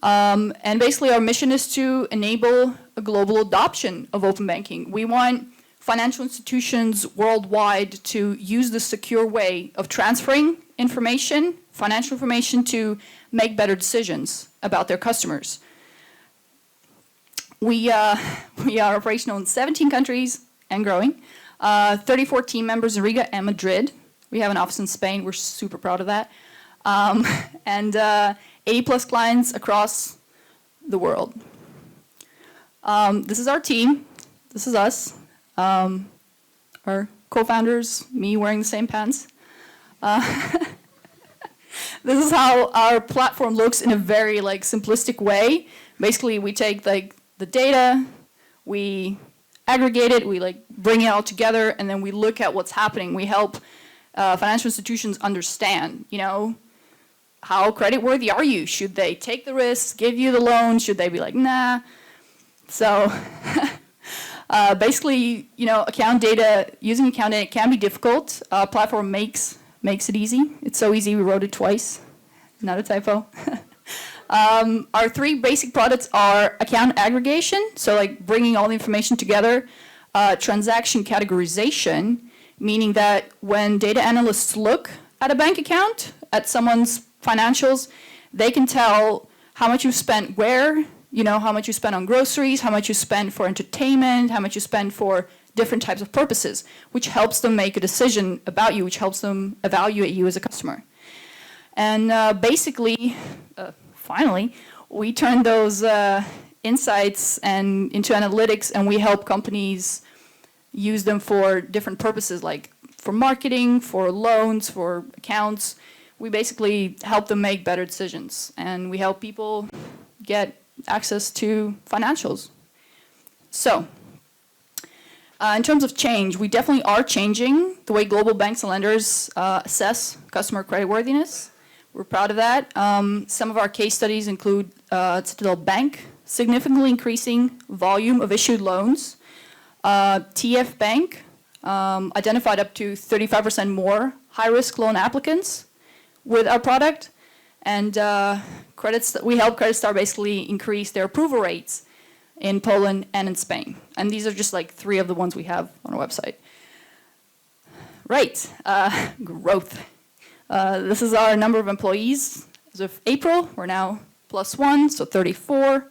And basically, our mission is to enable a global adoption of open banking. We want financial institutions worldwide to use the secure way of transferring information, financial information, to make better decisions about their customers. We are operational in 17 countries and growing. 34 team members in Riga and Madrid. We have an office in Spain. We're super proud of that. And 80 plus clients across the world. This is our team. This is us. Our co-founders, me wearing the same pants. This is how our platform looks in a very simplistic way. Basically, we take the data, we aggregate it, we bring it all together, and then we look at what's happening. We help financial institutions understand, how creditworthy are you? Should they take the risk, give you the loan? Should they be like, nah? So basically, account data, using account data can be difficult. Platform makes it easy. It's so easy, we wrote it twice. Not a typo. Our 3 basic products are account aggregation, so like bringing all the information together. Transaction categorization, meaning that when data analysts look at a bank account, at someone's financials, they can tell how much you spent where, how much you spent on groceries, how much you spent for entertainment, how much you spent for different types of purposes, which helps them make a decision about you, which helps them evaluate you as a customer. And basically, finally, we turn those insights into analytics, and we help companies use them for different purposes, like for marketing, for loans, for accounts. We basically help them make better decisions, and we help people get access to financials. So, in terms of change, we definitely are changing the way global banks and lenders assess customer creditworthiness. We're proud of that. Some of our case studies include Citadel Bank, significantly increasing volume of issued loans. TF Bank identified up to 35% more high-risk loan applicants with our product. And we help Credit Star basically increase their approval rates in Poland and in Spain. And these are just like 3 of the ones we have on our website. Right, growth. This is our number of employees. As of April, we're now +1, so 34.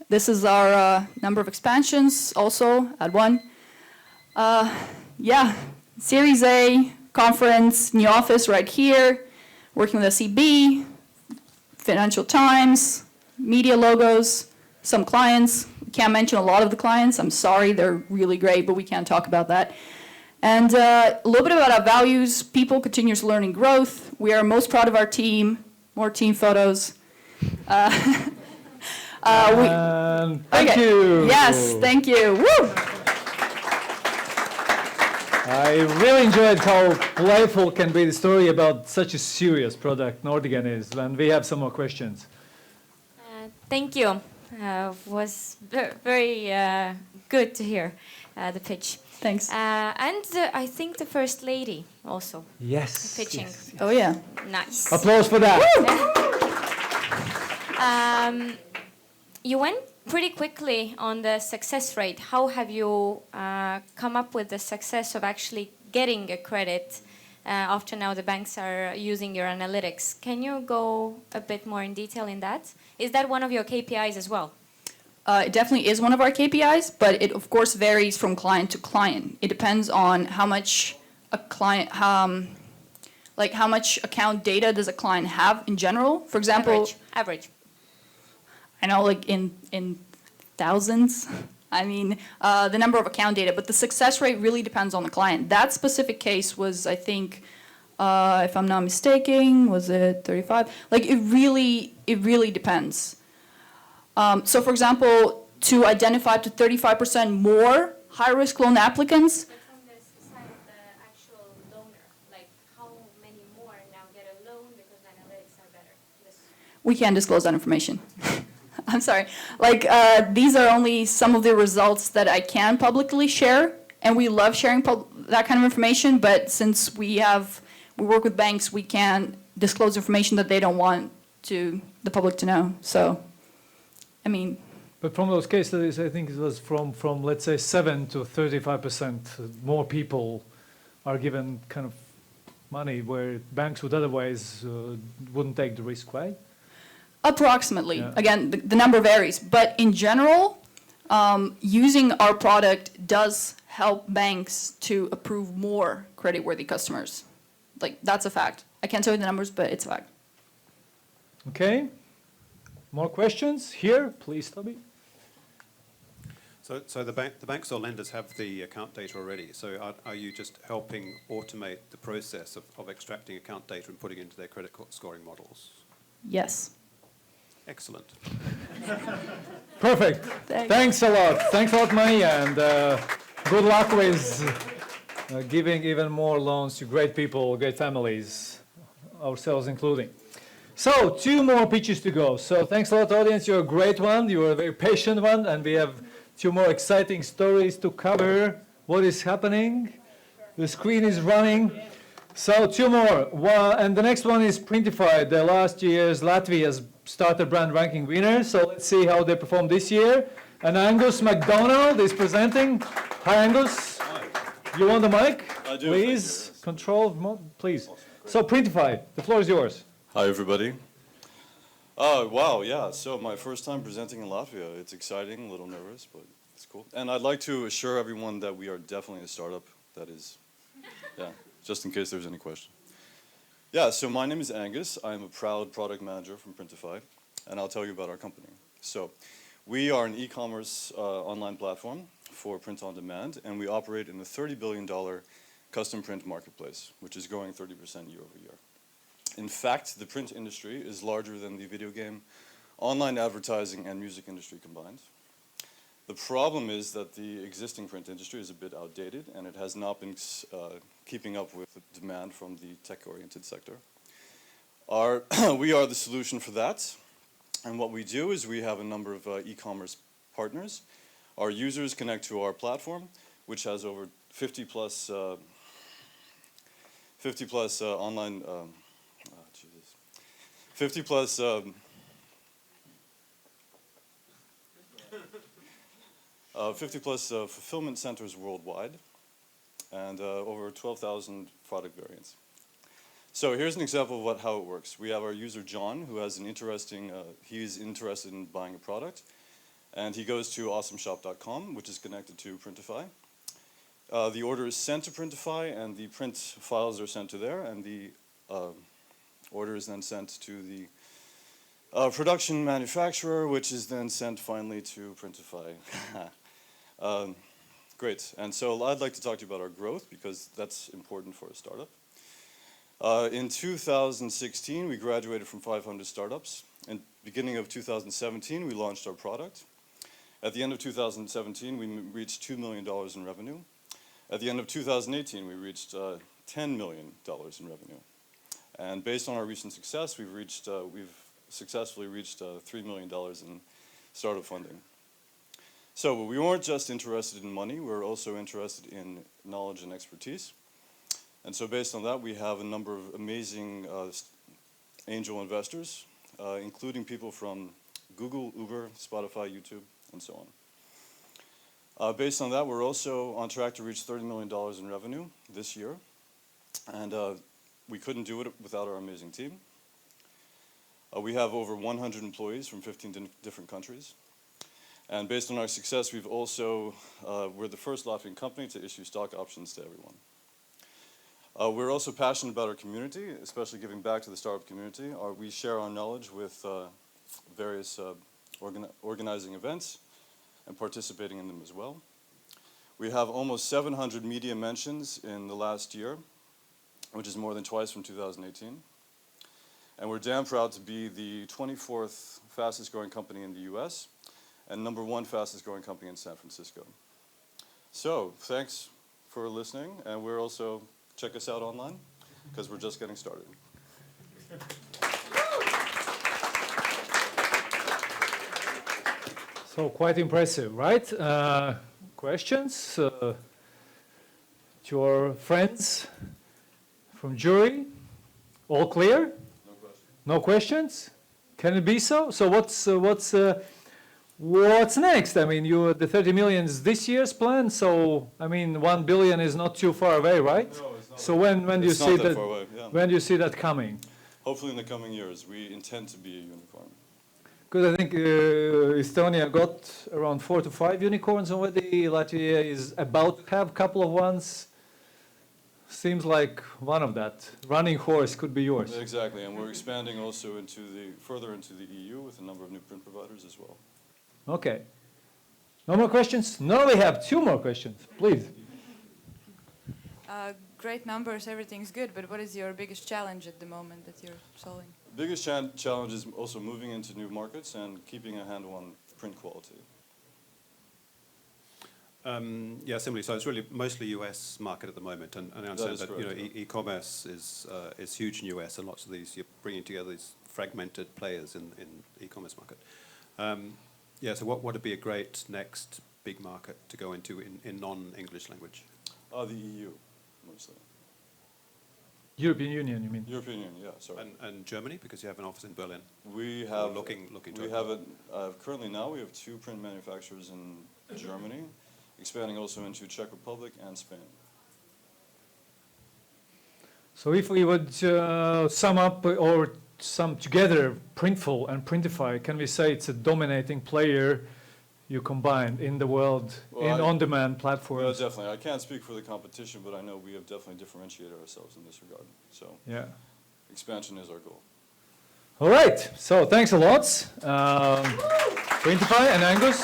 This is our number of expansions, also at 1. Yeah, Series A, conference, new office right here, working with SEB, Financial Times, media logos, some clients. We can't mention a lot of the clients. I'm sorry, they're really great, but we can't talk about that. And a little bit about our values: people, continuous learning, growth. We are most proud of our team. More team photos. Thank you. Yes, thank you. Woo! I really enjoyed how playful can be the story about such a serious product Nordigan is, and we have some more questions. Thank you. Was very good to hear the pitch. Thanks. And I think the First Lady also. Yes. Pitching. Yes. Oh, yeah. Nice. Applause for that. You went pretty quickly on the success rate. How have you come up with the success of actually getting a credit after now the banks are using your analytics? Can you go a bit more in detail in that? Is that one of your KPIs as well? It definitely is one of our KPIs, but it of course varies from client to client. It depends on how much a client, like how much account data does a client have in general. For example, average. I know, like in thousands. I mean, the number of account data, but the success rate really depends on the client. That specific case was, I think, if I'm not mistaken, was it 35? Like it really depends. So for example, to identify up to 35% more high-risk loan applicants. But from the side of the actual donor, like how many more now get a loan because the analytics are better? We can't disclose that information. I'm sorry. Like these are only some of the results that I can publicly share, and we love sharing that kind of information. But since we work with banks, we can't disclose information that they don't want the public to know. So, I mean. But from those case studies, I think it was from let's say 7 to 35% more people are given kind of money where banks would otherwise wouldn't take the risk, right? Approximately. Yeah. Again, the number varies. But in general, using our product does help banks to approve more creditworthy customers. Like, that's a fact. I can't tell you the numbers, but it's a fact. Okay. More questions? Here, please, Toby. So the banks or lenders have the account data already. So are you just helping automate the process of extracting account data and putting it into their credit scoring models? Yes. Excellent. Perfect. Thanks a lot. Thanks a lot, Mani, and good luck with giving even more loans to great people, great families, ourselves including. So, 2 more pitches to go. So, thanks a lot, audience. You're a great one. You're a very patient one. And we have 2 more exciting stories to cover. What is happening? The screen is running. So, 2 more. And the next one is Printify, the last year's Latvia's Startup Brand Ranking winner. So, let's see how they perform this year. And Angus MacDonald is presenting. Hi, Angus. Hi. You want the mic? I do. Please, control, please. So, Printify, the floor is yours. Hi, everybody. Wow, yeah, so my first time presenting in Latvia. It's exciting, a little nervous, but it's cool. And I'd like to assure everyone that we are definitely a startup. That is, yeah, just in case there's any question. Yeah, so my name is Angus. I'm a proud product manager from Printify, and I'll tell you about our company. So, we are an e-commerce online platform for print on demand, and we operate in the $30 billion custom print marketplace, which is growing 30% year over year. In fact, the print industry is larger than the video game, online advertising, and music industry combined. The problem is that the existing print industry is a bit outdated, and it has not been keeping up with the demand from the tech-oriented sector. We are the solution for that, and what we do is we have a number of e-commerce partners. Our users connect to our platform, which has over 50 plus online 50 plus 50 plus fulfillment centers worldwide, and over 12,000 product variants. So here's an example of how it works. We have our user John, who has an interesting, he's interested in buying a product, and he goes to awesomeshop.com, which is connected to Printify. The order is sent to Printify, and the print files are sent to there, and the order is then sent to the production manufacturer, which is then sent finally to Printify. Great, and so I'd like to talk to you about our growth, because that's important for a startup. In 2016, we graduated from 500 startups. In the beginning of 2017, we launched our product. At the end of 2017, we reached $2 million in revenue. At the end of 2018, we reached $10 million in revenue. And based on our recent success, we've successfully reached $3 million in startup funding. So we weren't just interested in money, we were also interested in knowledge and expertise. And so based on that, we have a number of amazing angel investors, including people from Google, Uber, Spotify, YouTube, and so on. Based on that, we're also on track to reach $30 million in revenue this year. And we couldn't do it without our amazing team. We have over 100 employees from 15 different countries. And based on our success, we're the first Latvian company to issue stock options to everyone. We're also passionate about our community, especially giving back to the startup community. We share our knowledge with various organizing events and participating in them as well. We have almost 700 media mentions in the last year, which is more than twice from 2018. And we're damn proud to be the 24th fastest growing company in the US and #1 fastest growing company in San Francisco. So thanks for listening, and we're also, check us out online, because we're just getting started. So quite impressive, right? Questions to our friends from jury? All clear? No questions. No questions? Can it be so? So what's next? I mean, the 30 million is this year's plan. So I mean, 1 billion is not too far away, right? No, it's not. So when do you see that? Far away, yeah. When do you see that coming? Hopefully in the coming years. We intend to be a unicorn. Because I think Estonia got around 4 to 5 unicorns already. Latvia is about to have a couple of ones. Seems like one of that. Running horse could be yours. Exactly, and we're expanding also further into the EU with a number of new print providers as well. Okay. No more questions? No, we have 2 more questions. Please. Great numbers, everything's good, but what is your biggest challenge at the moment that you're solving? Biggest challenge is also moving into new markets and keeping a handle on print quality. Yeah, similarly. So it's really mostly US market at the moment, and I understand that, correct, e-commerce is huge in US, and lots of these, you're bringing together these fragmented players in e-commerce market. Yeah, so what would be a great next big market to go into in non-English language? The EU, mostly. European Union, you mean? European Union, yeah, sorry. And Germany, because you have an office in Berlin. We have looking to we have currently now we have 2 print manufacturers in Germany, expanding also into Czech Republic and Spain. So if we would sum up or sum together Printful and Printify, can we say it's a dominating player you combined in the world in on-demand platforms? Yeah, definitely. I can't speak for the competition, but I know we have definitely differentiated ourselves in this regard. So yeah, expansion is our goal. All right. So thanks a lot, Printify and Angus.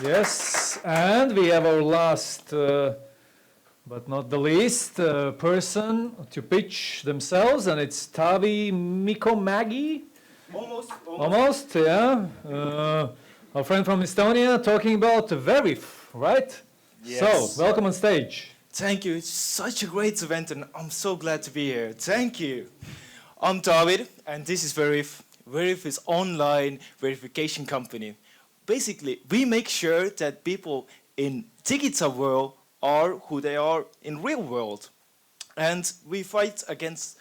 Yes, and we have our last, but not the least, person to pitch themselves, and it's Tavi Mikko Mägi. Almost, yeah. Our friend from Estonia talking about Verif, right? Yes. So, welcome on stage. Thank you. It's such a great event, and I'm so glad to be here. Thank you. I'm David, and this is Verif. Verif is online verification company. Basically, we make sure that people in digital world are who they are in real world. And we fight against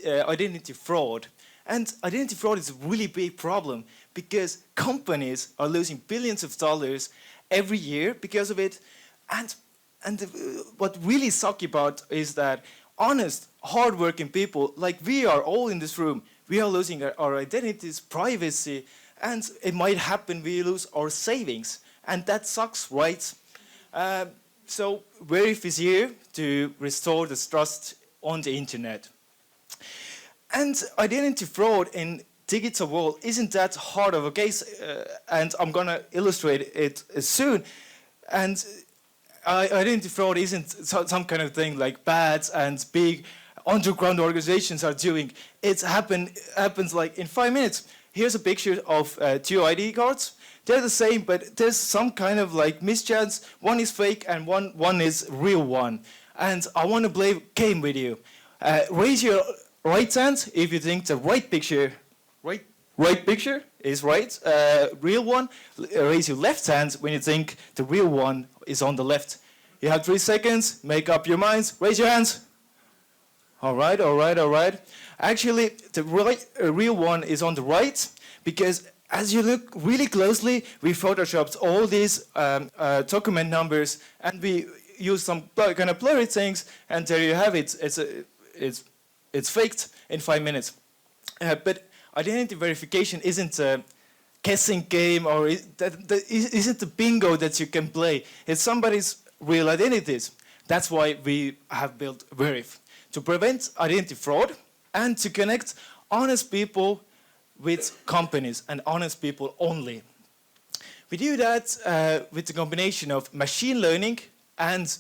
identity fraud. And identity fraud is a really big problem because companies are losing billions of dollars every year because of it. And what really sucks about is that honest, hardworking people, like we are all in this room, we are losing our identities, privacy, and it might happen we lose our savings. And that sucks, right? So Verif is here to restore the trust on the internet. And identity fraud in digital world isn't that hard of a case, and I'm going to illustrate it soon. And identity fraud isn't some kind of thing like bad and big underground organizations are doing. It happens like in 5 minutes. Here's a picture of 2 ID cards. They're the same, but there's some kind of like mischance. One is fake and one is real one. And I want to play a game with you. Raise your right hand if you think the right picture is right, real one. Raise your left hand when you think the real one is on the left. You have 3 seconds, make up your minds, raise your hands. All right. Actually, the real one is on the right because as you look really closely, we photoshopped all these document numbers and we use some kind of blurry things, and there you have it. It's faked in 5 minutes. But identity verification isn't a guessing game or isn't a bingo that you can play. It's somebody's real identities. That's why we have built Verif, to prevent identity fraud and to connect honest people with companies and honest people only. We do that with the combination of machine learning and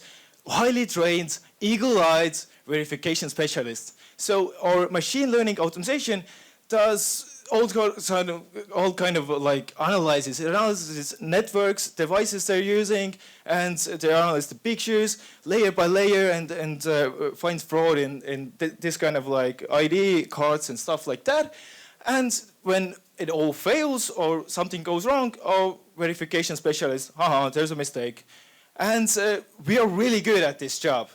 highly trained, eagle-eyed verification specialists. So our machine learning optimization does all kind of like analysis. It analyzes networks, devices they're using, and they analyze the pictures layer by layer and finds fraud in this kind of like ID cards and stuff like that. And when it all fails or something goes wrong, our verification specialist, there's a mistake. And we are really good at this job.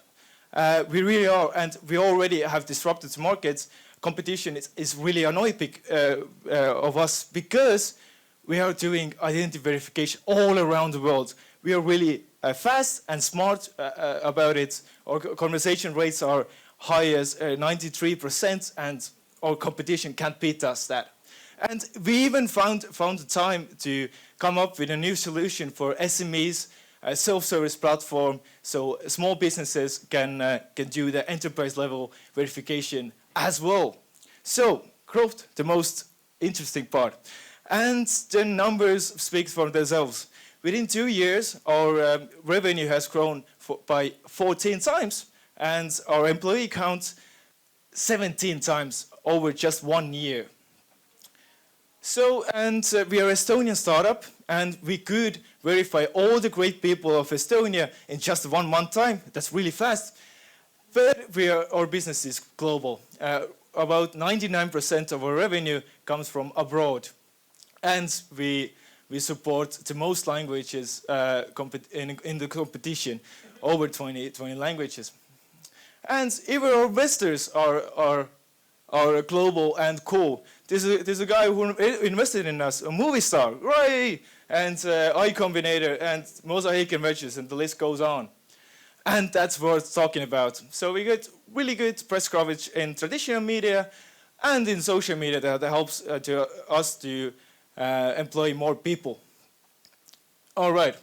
We really are, and we already have disrupted markets. Competition is really annoying of us because we are doing identity verification all around the world. We are really fast and smart about it. Our conversation rates are high as 93%, and our competition can't beat us that. And we even found the time to come up with a new solution for SMEs, a self-service platform, so small businesses can do the enterprise level verification as well. So, growth, the most interesting part. And the numbers speak for themselves. Within 2 years, our revenue has grown by 14 times, and our employee count 17 times over just 1 year. So, and we are an Estonian startup, and we could verify all the great people of Estonia in just 1 month time. That's really fast. But our business is global. about 99% of our revenue comes from abroad. And we support the most languages in the competition, over 20 languages. And even our investors are global and cool. There's a guy who invested in us, a movie star, right? And I Combinator and Mosaic Ventures, and the list goes on. And that's worth talking about. So we get really good press coverage in traditional media and in social media that helps us to employ more people. All right.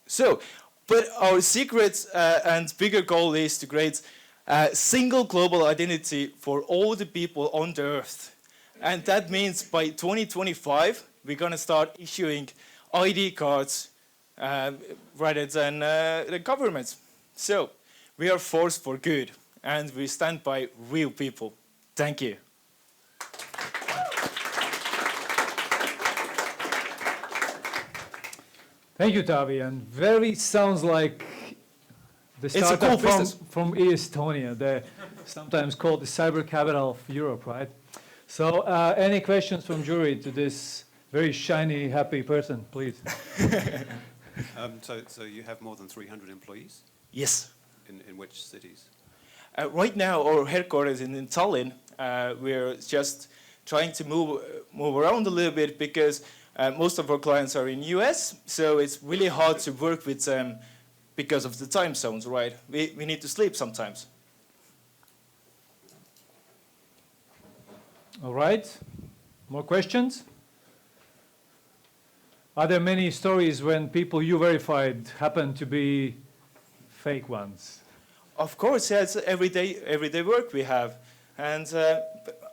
So, but our secret and bigger goal is to create a single global identity for all the people on the earth. And that means by 2025, we're going to start issuing ID cards rather than the governments. So, we are force for good, and we stand by real people. Thank you. Thank you, Tavi, and very sounds like the startup from Estonia. They're sometimes called the cyber capital of Europe, right? So, any questions from jury to this very shiny, happy person, please? So you have more than 300 employees? Yes. In which cities? Right now, our headquarters is in Tallinn. We're just trying to move around a little bit because most of our clients are in US, so it's really hard to work with them because of the time zones, right? We need to sleep sometimes. All right. More questions? Are there many stories when people you verified happen to be fake ones? Of course, yes. Everyday work we have, and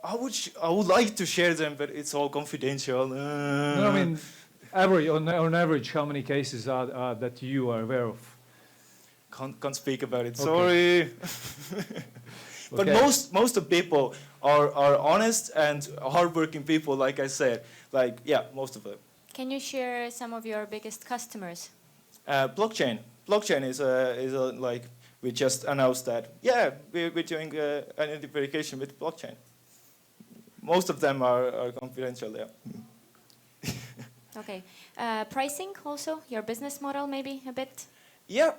I would like to share them, but it's all confidential. No, I mean, on average, how many cases are that you are aware of? Can't speak about it. Okay. Sorry. But Okay. most of people are honest and hardworking people, like I said. Like, yeah, most of them. Can you share some of your biggest customers? Blockchain. Blockchain is like, we just announced that, yeah, we're doing identity verification with blockchain. Most of them are confidential, yeah. Okay. Pricing also, your business model maybe a bit? Yeah,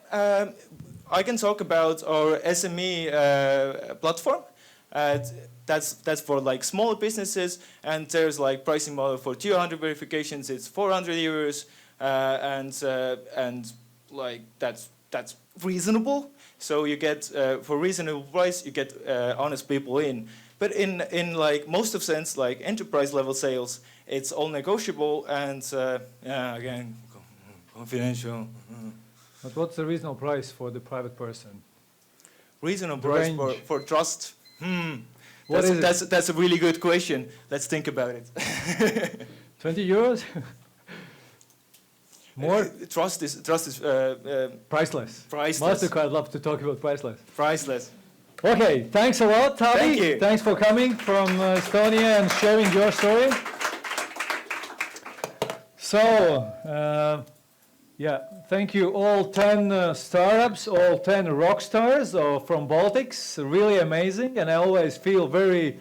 I can talk about our SME platform. That's for like small businesses, and there's like pricing model for 200 verifications. It's 400 euros, and like that's reasonable. So you get for reasonable price, you get honest people in. But in like most of sense, like enterprise level sales, it's all negotiable and yeah, again, confidential. But what's the reasonable price for the private person? Reasonable The price range. for trust? What is it? That's a really good question. Let's think about it. 20 euros? More? Trust is priceless. Priceless. MasterCard love to talk about priceless. Priceless. Okay, thanks a lot, Tavi. Thank you. Thanks for coming from Estonia and sharing your story. So, yeah, thank you all 10 startups, all 10 rock stars from Baltics. Really amazing, and I always feel very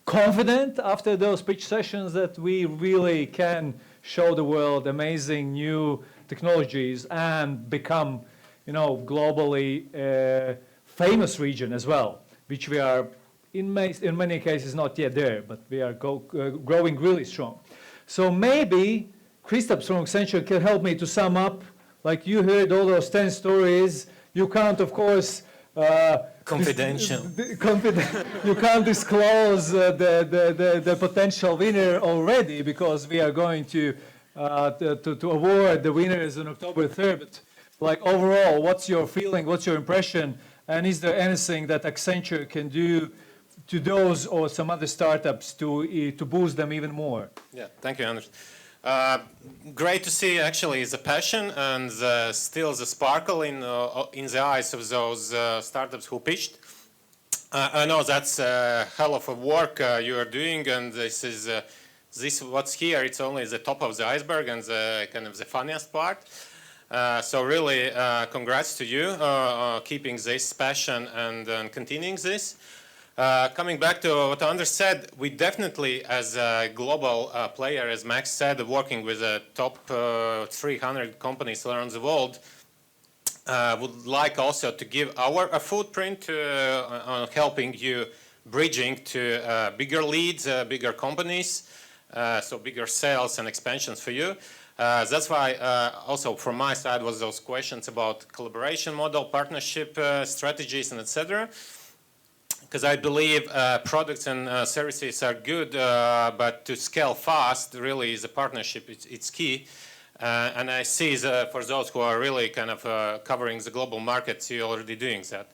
confident after those pitch sessions that we really can show the world amazing new technologies and become, you know, globally famous region as well, which we are in many cases not yet there, but we are growing really strong. So maybe Kristaps from Accenture can help me to sum up. Like you heard all those 10 stories, you can't, of course, confidential. You can't disclose the potential winner already because we are going to award the winners on October 3rd. But like overall, what's your feeling? What's your impression? And is there anything that Accenture can do to those or some other startups to boost them even more? Yeah, thank you, Anders. Great to see actually the passion and still the sparkle in the eyes of those startups who pitched. I know that's a hell of a work you are doing, and this what's here. It's only the top of the iceberg and the kind of the funniest part. So really, congrats to you keeping this passion and continuing this. Coming back to what Anders said, we definitely, as a global player, as Max said, working with the top 300 companies around the world, would like also to give our footprint on helping you bridging to bigger leads, bigger companies, so bigger sales and expansions for you. That's why also from my side was those questions about collaboration model, partnership strategies, and etc. Because I believe products and services are good, but to scale fast, really, is a partnership. It's key. And I see for those who are really kind of covering the global markets, you're already doing that.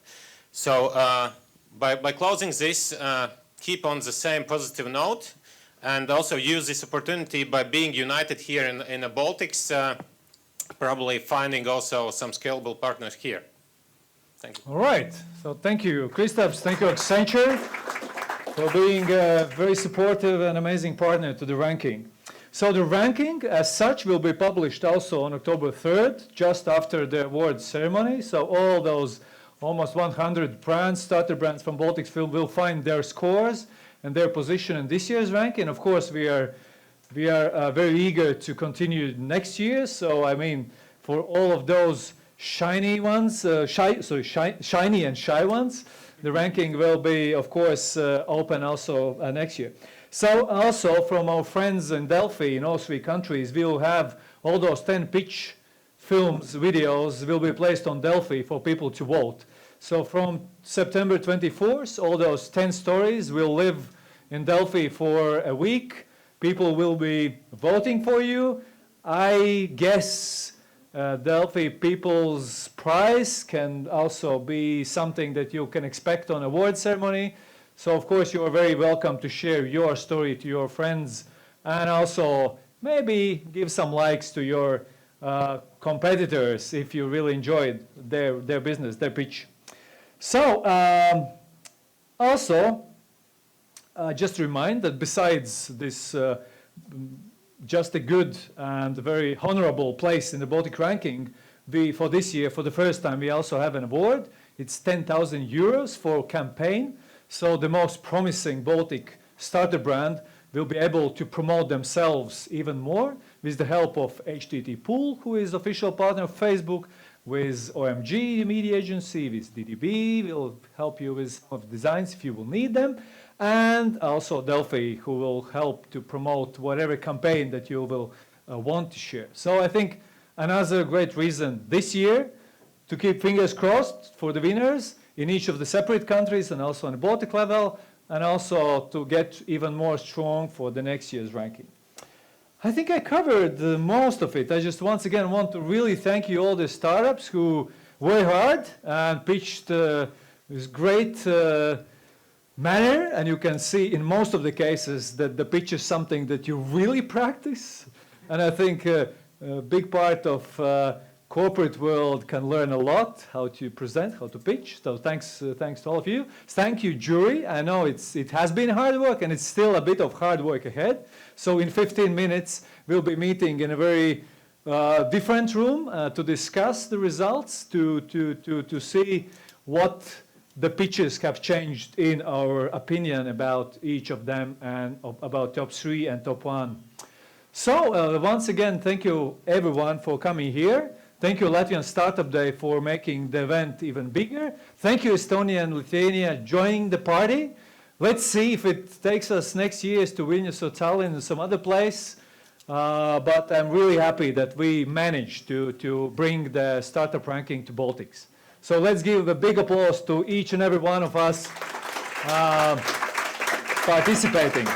So by closing this, keep on the same positive note, and also use this opportunity by being united here in the Baltics, probably finding also some scalable partners here. Thank you. All right. So thank you, Kristaps. Thank you, Accenture, for being a very supportive and amazing partner to the ranking. So the ranking, as such, will be published also on October 3rd, just after the award ceremony. So all those almost 100 brands, starter brands from Baltics will find their scores and their position in this year's ranking. Of course, we are very eager to continue next year. So I mean, for all of those shiny ones, shiny and shy ones, the ranking will be, of course, open also next year. So also from our friends in Delfi in all 3 countries, we will have all those 10 pitch films, videos will be placed on Delfi for people to vote. So from September 24th, all those 10 stories will live in Delfi for a week. People will be voting for you. I guess Delfi People's Prize can also be something that you can expect on award ceremony. So of course you are very welcome to share your story to your friends, and also maybe give some likes to your competitors if you really enjoyed their business, their pitch. So also just remind that besides this just a good and very honorable place in the Baltic ranking, for this year, for the first time, we also have an award. It's 10,000 euros for campaign. So the most promising Baltic starter brand will be able to promote themselves even more with the help of HTT Pool, who is official partner of Facebook, with OMG media agency, with DDB, will help you with some of the designs if you will need them, and also Delfi, who will help to promote whatever campaign that you will want to share. So I think another great reason this year to keep fingers crossed for the winners in each of the separate countries and also on the Baltic level, and also to get even more strong for the next year's ranking. I think I covered most of it. I just once again want to really thank you all the startups who worked hard and pitched with great manner, and you can see in most of the cases that the pitch is something that you really practice. And I think a big part of corporate world can learn a lot how to present, how to pitch. So thanks to all of you. Thank you, jury. I know it has been hard work, and it's still a bit of hard work ahead. So in 15 minutes, we'll be meeting in a very different room to discuss the results, to see what the pitches have changed in our opinion about each of them and about top 3 and top 1. So once again, thank you everyone for coming here. Thank you Latvian Startup Day for making the event even bigger. Thank you Estonia and Lithuania joining the party. Let's see if it takes us next year to Vilnius or Tallinn or some other place. But I'm really happy that we managed to bring the startup ranking to Baltics. So let's give a big applause to each and every one of us participating.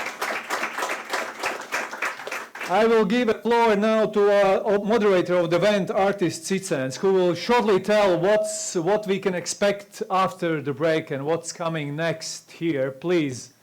I will give the floor now to our moderator of the event, artist Cicens, who will shortly tell what we can expect after the break and what's coming next here. Please.